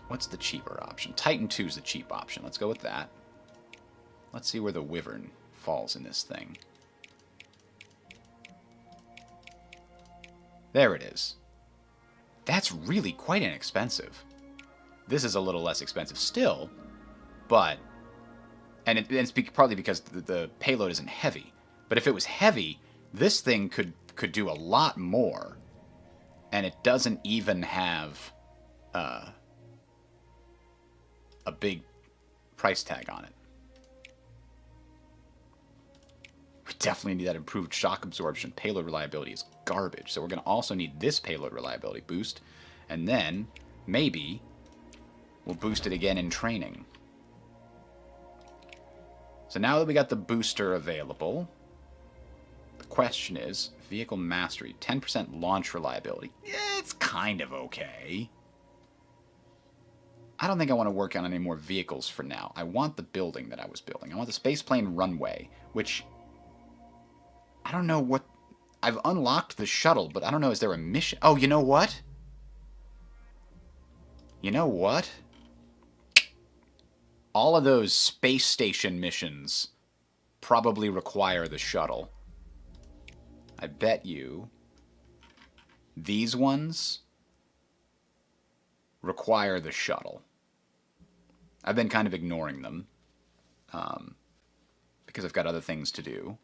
What's the cheaper option? Titan 2 is the cheap option. Let's go with that. Let's see where the Wyvern falls in this thing. There it is. That's really quite inexpensive. This is a little less expensive still, but... And it's partly because the payload isn't heavy. But if it was heavy, this thing could do a lot more. And it doesn't even have a big price tag on it. We definitely need that improved shock absorption. Payload reliability is garbage. So we're going to also need this payload reliability boost. And then, maybe, we'll boost it again in training. So now that we got the booster available, the question is, vehicle mastery, 10% launch reliability. It's kind of okay. I don't think I want to work on any more vehicles for now. I want the building that I was building. I want the spaceplane runway, which I don't know what... I've unlocked the shuttle, but I don't know, is there a mission? Oh, you know what? You know what? All of those space station missions probably require the shuttle. I bet you these ones require the shuttle. I've been kind of ignoring them because I've got other things to do.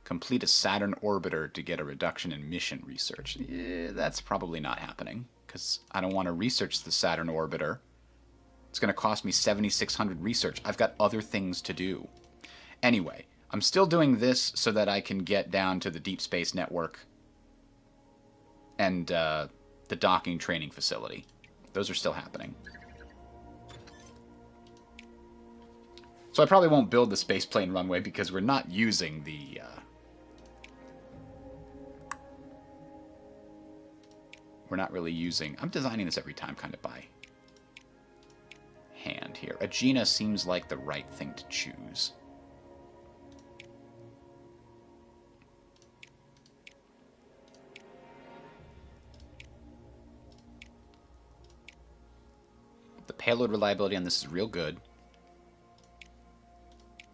Complete a Saturn orbiter to get a reduction in mission research. That's probably not happening because I don't want to research the Saturn orbiter. It's going to cost me 7,600 research. I've got other things to do. Anyway, I'm still doing this so that I can get down to the Deep Space Network and the docking training facility. Those are still happening. So I probably won't build the spaceplane runway because we're not using the... we're not really using... I'm designing this every time kind of by hand here. Aegina seems like the right thing to choose. The payload reliability on this is real good.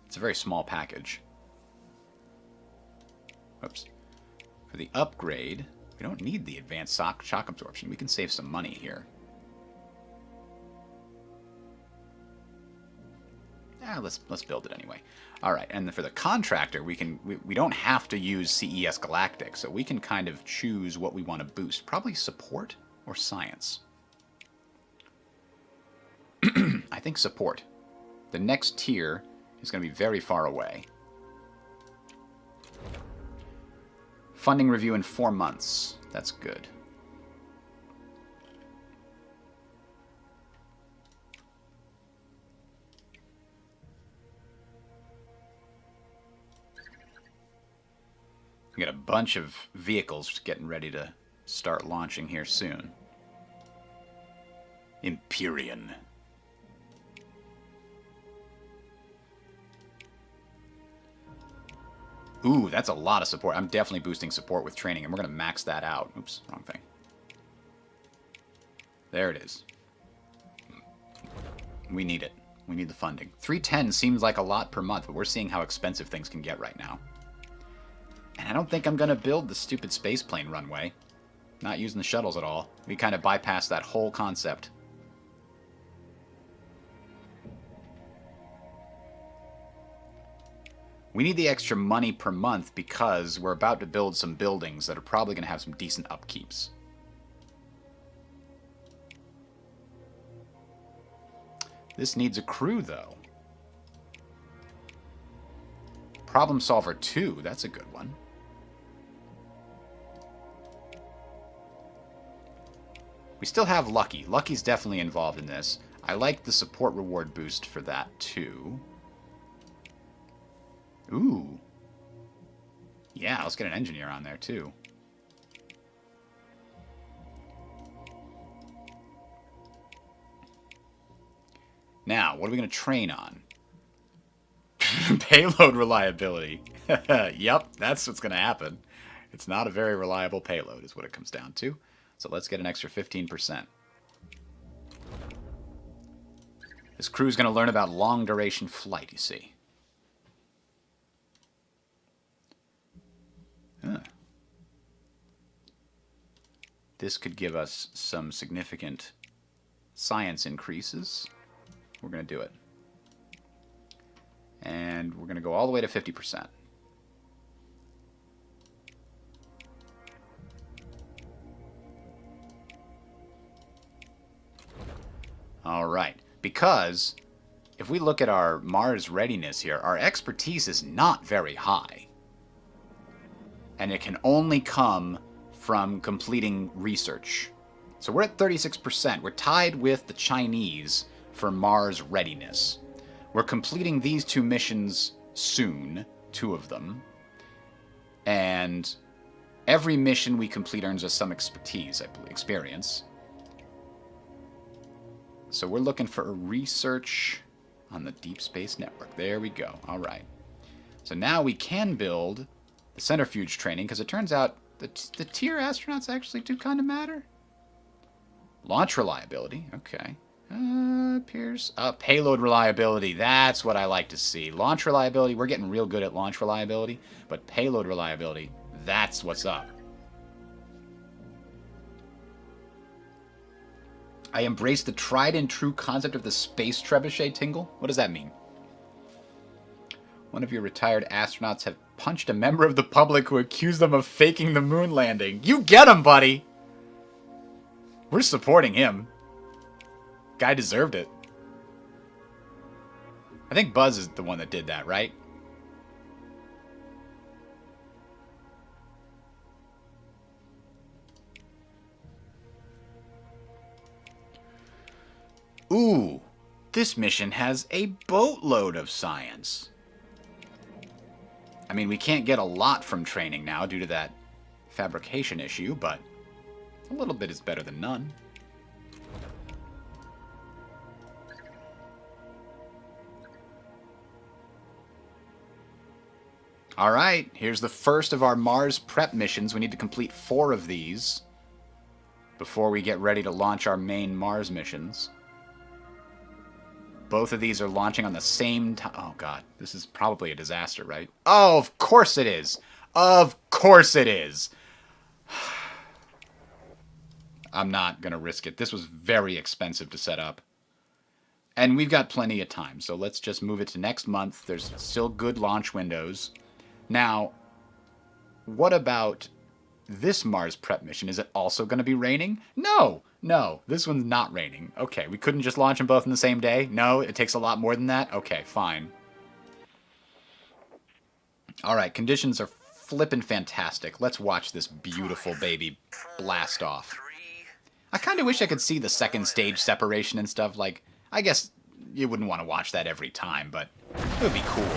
It's a very small package. Oops. For the upgrade, we don't need the advanced shock absorption. We can save some money here. Let's build it anyway. All right, and for the contractor, we don't have to use CES Galactic, so we can kind of choose what we want to boost. Probably support or science. I think support. The next tier is going to be very far away. Funding review in 4 months. That's good. We got a bunch of vehicles getting ready to start launching here soon. Empyrean. Ooh, that's a lot of support. I'm definitely boosting support with training, and we're going to max that out. Oops, wrong thing. There it is. We need it. We need the funding. 310 seems like a lot per month, but we're seeing how expensive things can get right now. And I don't think I'm going to build the stupid spaceplane runway. Not using the shuttles at all. We kind of bypassed that whole concept. We need the extra money per month because we're about to build some buildings that are probably going to have some decent upkeeps. This needs a crew, though. Problem Solver 2, that's a good one. We still have Lucky. Lucky's definitely involved in this. I like the support reward boost for that, too. Ooh. Yeah, let's get an engineer on there, too. Now, what are we going to train on? Payload reliability. Yep, that's what's going to happen. It's not a very reliable payload is what it comes down to. So let's get an extra 15%. This crew's going to learn about long-duration flight, you see. Huh. This could give us some significant science increases. We're going to do it. And we're going to go all the way to 50%. All right. Because if we look at our Mars readiness here, our expertise is not very high. And it can only come from completing research. So we're at 36%. We're tied with the Chinese for Mars readiness. We're completing these 2 missions soon, 2 of them. And every mission we complete earns us some expertise, I believe, experience. So we're looking for a research on the Deep Space Network. There we go. All right. So now we can build the centrifuge training, because it turns out the tier astronauts actually do kind of matter. Launch reliability. Okay. Payload reliability. That's what I like to see. Launch reliability. We're getting real good at launch reliability, but payload reliability, that's what's up. I embrace the tried and true concept of the space trebuchet tingle. What does that mean? One of your retired astronauts have punched a member of the public who accused them of faking the moon landing. You get him, buddy! We're supporting him. Guy deserved it. I think Buzz is the one that did that, right? Ooh, this mission has a boatload of science. I mean, we can't get a lot from training now due to that fabrication issue, but a little bit is better than none. Alright, here's the first of our Mars prep missions. We need to complete 4 of these before we get ready to launch our main Mars missions. Both of these are launching on the same time. Oh god, this is probably a disaster, right? Oh, of course it is! Of course it is! I'm not gonna risk it. This was very expensive to set up. And we've got plenty of time, so let's just move it to next month. There's still good launch windows. Now, what about this Mars prep mission? Is it also going to be raining? No, this one's not raining. Okay, we couldn't just launch them both in the same day? No, it takes a lot more than that? Okay, fine. Alright, conditions are flippin' fantastic. Let's watch this beautiful baby blast off. I kind of wish I could see the second stage separation and stuff. Like, I guess you wouldn't want to watch that every time, but it would be cool.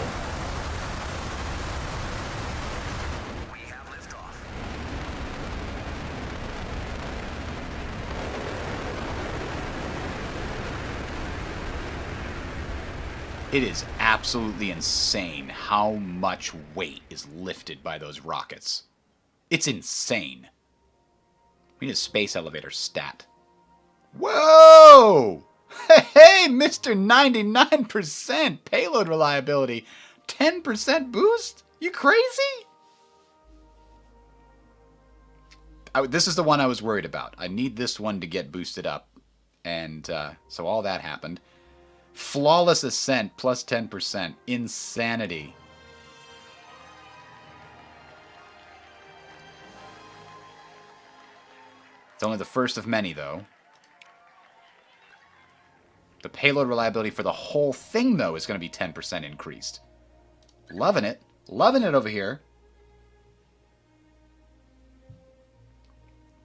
It is absolutely insane how much weight is lifted by those rockets. It's insane. We need a space elevator stat. Whoa! Hey, Mr. 99% payload reliability. 10% boost? You crazy? This is the one I was worried about. I need this one to get boosted up. And so all that happened. Flawless ascent plus 10%. Insanity. It's only the first of many, though. The payload reliability for the whole thing, though, is going to be 10% increased. Loving it. Loving it over here.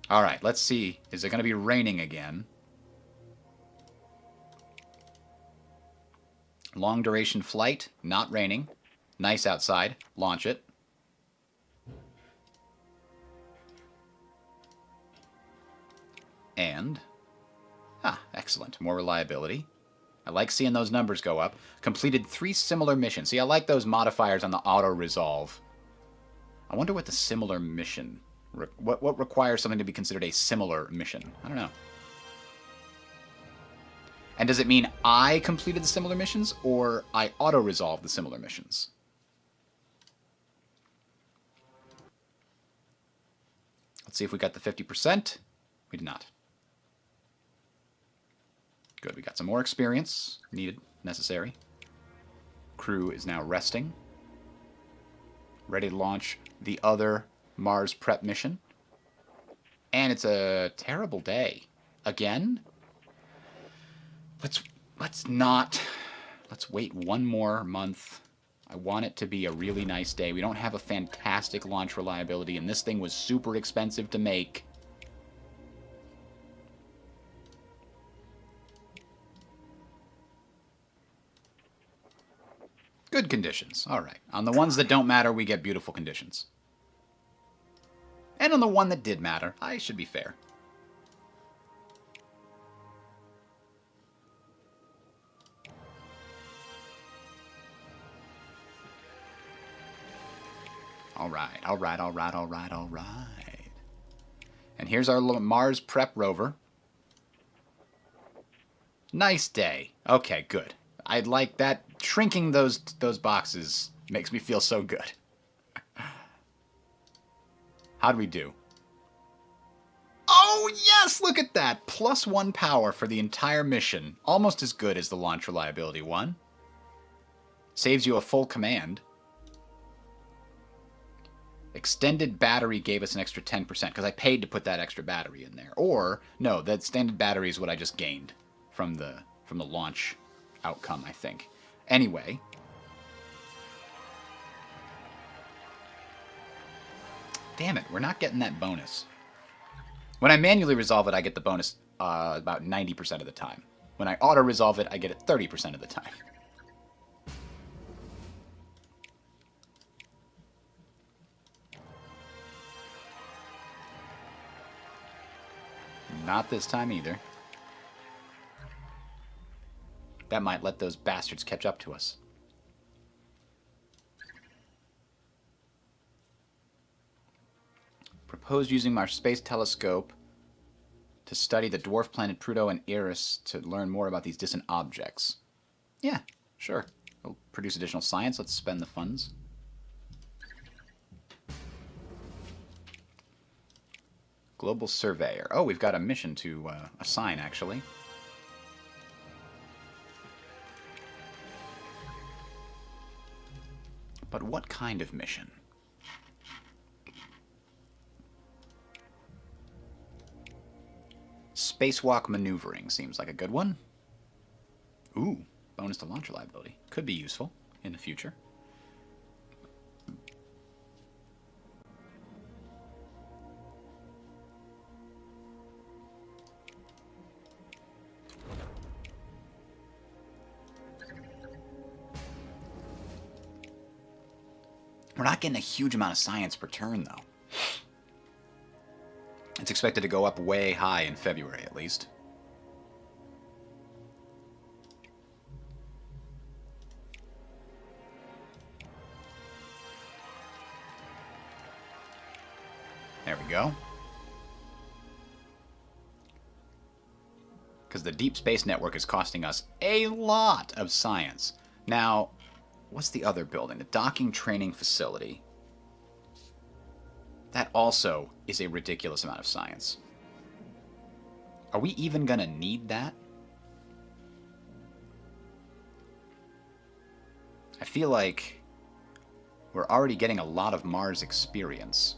All right, let's see. Is it going to be raining again? Long duration flight, not raining. Nice outside. Launch it. And, excellent. More reliability. I like seeing those numbers go up. Completed 3 similar missions. See, I like those modifiers on the auto-resolve. I wonder what the similar mission... What requires something to be considered a similar mission? I don't know. And does it mean I completed the similar missions, or I auto-resolved the similar missions? Let's see if we got the 50%. We did not. Good, we got some more experience. Needed, necessary. Crew is now resting. Ready to launch the other Mars prep mission. And it's a terrible day. Again? Let's wait one more month. I want it to be a really nice day. We don't have a fantastic launch reliability, and this thing was super expensive to make. Good conditions. All right. On the ones that don't matter, we get beautiful conditions. And on the one that did matter, I should be fair. All right, all right, all right, all right, all right. And here's our little Mars prep rover. Nice day. Okay, good. I'd like that. Shrinking those boxes makes me feel so good. How'd we do? Oh, yes! Look at that! +1 power for the entire mission. Almost as good as the launch reliability one. Saves you a full command. Extended battery gave us an extra 10%, because I paid to put that extra battery in there. Or, no, that extended battery is what I just gained from the launch outcome, I think. Anyway. Damn it, we're not getting that bonus. When I manually resolve it, I get the bonus about 90% of the time. When I auto-resolve it, I get it 30% of the time. Not this time either. That might let those bastards catch up to us. Proposed using our space telescope to study the dwarf planet Pluto and Eris to learn more about these distant objects. Yeah, sure. It'll produce additional science. Let's spend the funds. Global Surveyor. Oh, we've got a mission to assign, actually. But what kind of mission? Spacewalk maneuvering seems like a good one. Ooh, bonus to launch reliability. Could be useful in the future. We're not getting a huge amount of science per turn, though. It's expected to go up way high in February, at least. There we go. Because the Deep Space Network is costing us a lot of science. Now, what's the other building? The Docking Training Facility. That also is a ridiculous amount of science. Are we even going to need that? I feel like we're already getting a lot of Mars experience.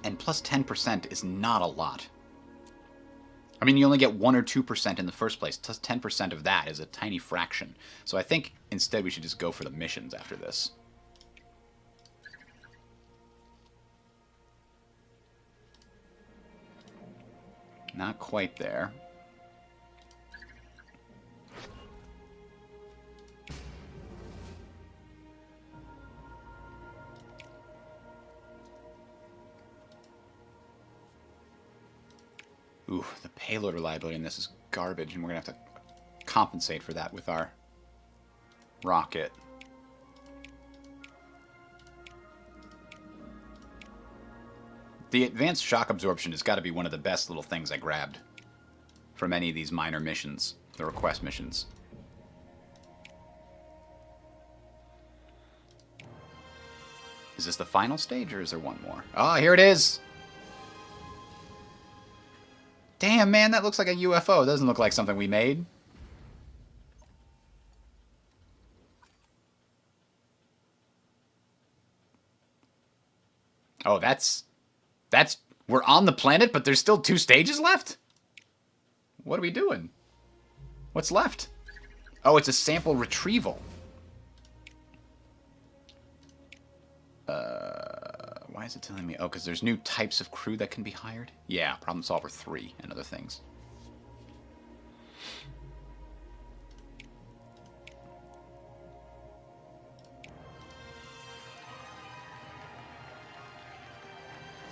And plus 10% is not a lot. I mean, you only get 1 or 2% in the first place. Plus 10% of that is a tiny fraction. So I think instead we should just go for the missions after this. Not quite there. Ooh, the payload reliability in this is garbage, and we're going to have to compensate for that with our rocket. The advanced shock absorption has got to be one of the best little things I grabbed from any of these minor missions, the request missions. Is this the final stage, or is there one more? Oh, here it is! Damn, man, that looks like a UFO. It doesn't look like something we made. Oh, that's... We're on the planet, but there's still 2 stages left? What are we doing? What's left? Oh, it's a sample retrieval. Why is it telling me? Oh, because there's new types of crew that can be hired? Yeah, Problem Solver 3 and other things.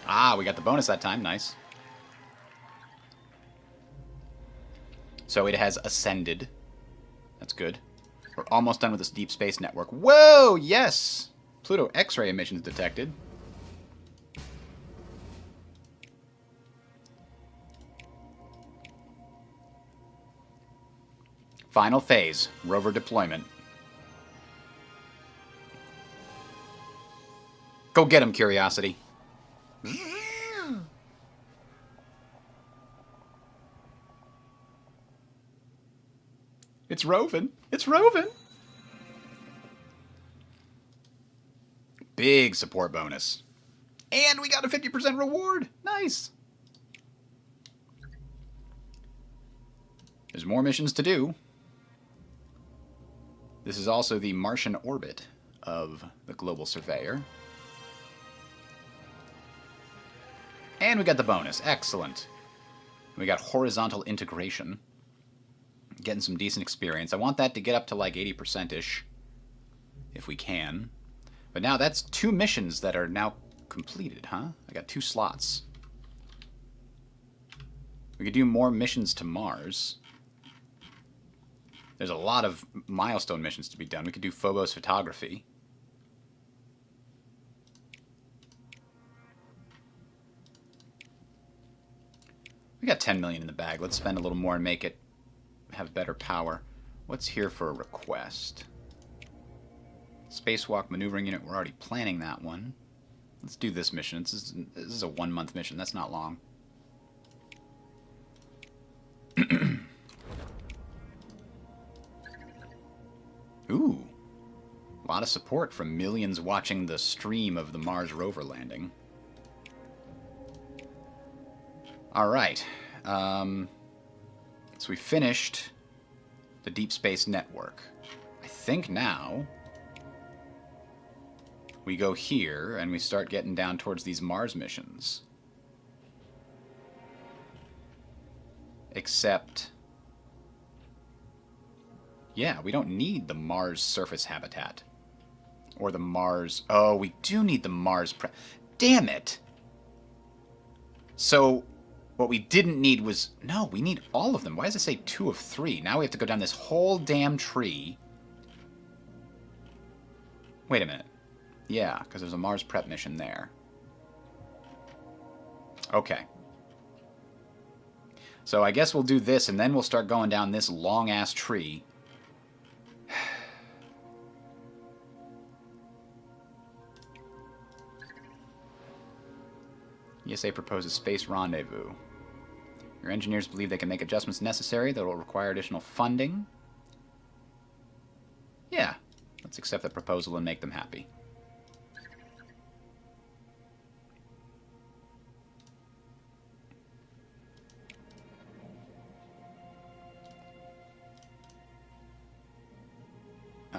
Ah, we got the bonus that time. Nice. So it has ascended. That's good. We're almost done with this deep space network. Whoa, yes! Pluto X-ray emissions detected. Final phase, rover deployment. Go get him, Curiosity. It's roving. It's roving. Big support bonus. And we got a 50% reward. Nice. There's more missions to do. This is also the Martian orbit of the Global Surveyor. And we got the bonus. Excellent. We got horizontal integration. Getting some decent experience. I want that to get up to like 80%-ish. If we can. But now that's 2 missions that are now completed, huh? I got 2 slots. We could do more missions to Mars. There's a lot of milestone missions to be done. We could do Phobos photography. We got 10 million in the bag. Let's spend a little more and make it have better power. What's here for a request? Spacewalk maneuvering unit. We're already planning that one. Let's do this mission. This is a 1-month mission. That's not long. Ooh. A lot of support from millions watching the stream of the Mars rover landing. Alright. So we finished the Deep Space Network. I think now we go here and we start getting down towards these Mars missions. Except... yeah, we don't need the Mars surface habitat. Or the Mars... oh, we do need the Mars... damn it! So, what we didn't need was... no, we need all of them. Why does it say 2 of 3? Now we have to go down this whole damn tree. Wait a minute. Yeah, because there's a Mars prep mission there. Okay. So I guess we'll do this, and then we'll start going down this long-ass tree. ESA proposes space rendezvous. Your engineers believe they can make adjustments necessary that will require additional funding. Yeah, let's accept the proposal and make them happy.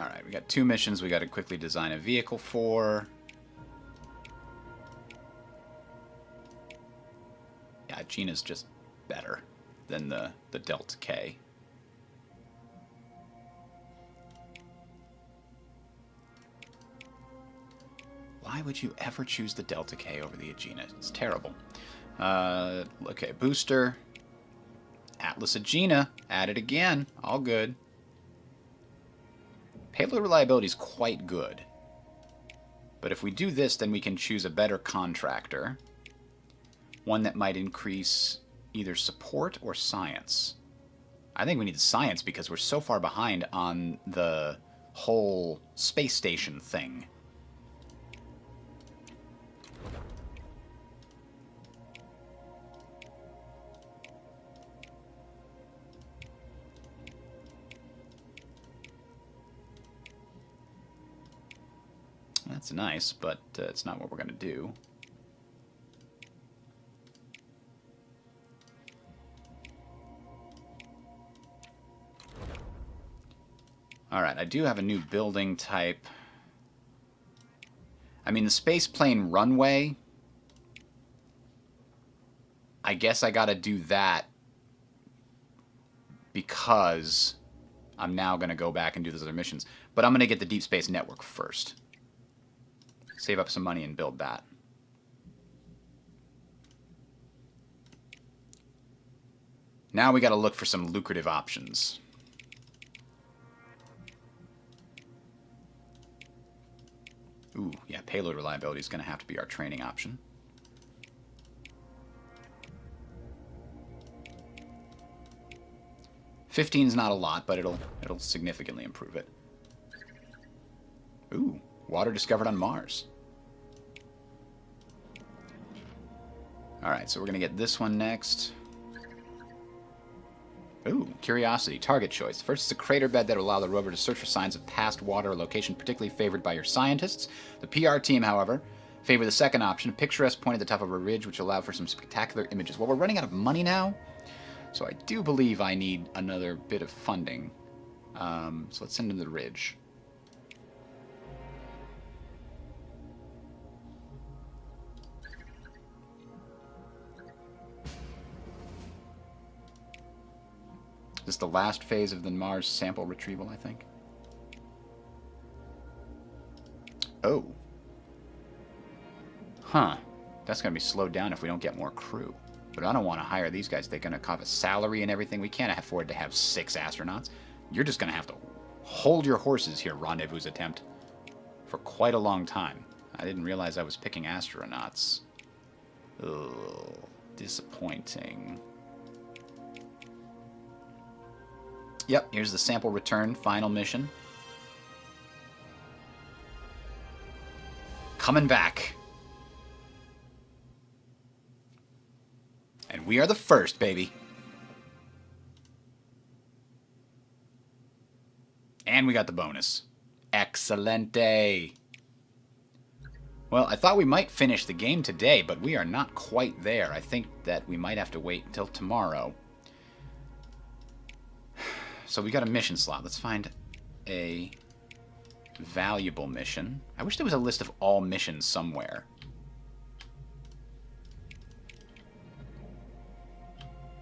Alright, we got 2 missions we got to quickly design a vehicle for. Yeah, Gina's just better than the Delta K. Why would you ever choose the Delta K over the Agena? It's terrible. Okay, booster. Atlas Agena. At it again. All good. Payload reliability is quite good. But if we do this, then we can choose a better contractor. One that might increase either support or science. I think we need science because we're so far behind on the whole space station thing. That's nice, but it's not what we're going to do. Alright, I do have a new building type. I mean, the space plane runway, I guess I gotta do that because I'm now gonna go back and do those other missions. But I'm gonna get the Deep Space Network first. Save up some money and build that. Now we gotta look for some lucrative options. Ooh, yeah, payload reliability is going to have to be our training option. $15 is not a lot, but it'll significantly improve it. Ooh, water discovered on Mars. Alright, so we're going to get this one next. Ooh, curiosity, target choice. First is a crater bed that will allow the rover to search for signs of past water or location particularly favored by your scientists. The PR team, however, favor the second option, a picturesque point at the top of a ridge which will allow for some spectacular images. Well, we're running out of money now, so I do believe I need another bit of funding. So let's send them to the ridge. This is the last phase of the Mars sample retrieval, I think. Oh. Huh. That's going to be slowed down if we don't get more crew. But I don't want to hire these guys. They're going to cost a salary and everything. We can't afford to have 6 astronauts. You're just going to have to hold your horses here, rendezvous attempt, for quite a long time. I didn't realize I was picking astronauts. Ugh. Disappointing. Yep, here's the sample return final mission. Coming back. And we are the first, baby. And we got the bonus. Excelente. Well, I thought we might finish the game today, but we are not quite there. I think that we might have to wait until tomorrow. So we got a mission slot. Let's find a valuable mission. I wish there was a list of all missions somewhere.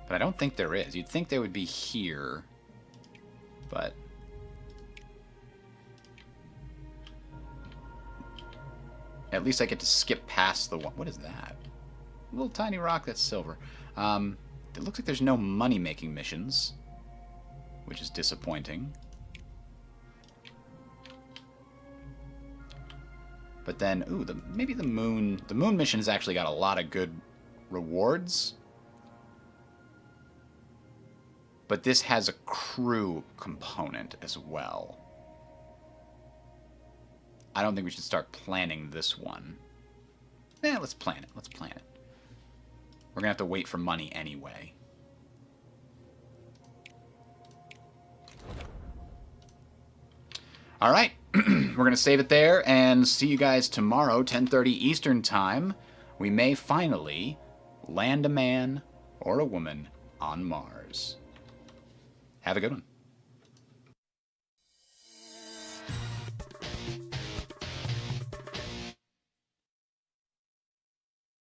But I don't think there is. You'd think they would be here, but... At least I get to skip past the one. What is that? A little tiny rock that's silver. It looks like there's no money-making missions, which is disappointing. But then, ooh, maybe the moon mission has actually got a lot of good rewards. But this has a crew component as well. I don't think we should start planning this one. Let's plan it. Let's plan it. We're gonna have to wait for money anyway. All right, we're going to save it there and see you guys tomorrow, 10:30 Eastern Time. We may finally land a man or a woman on Mars. Have a good one.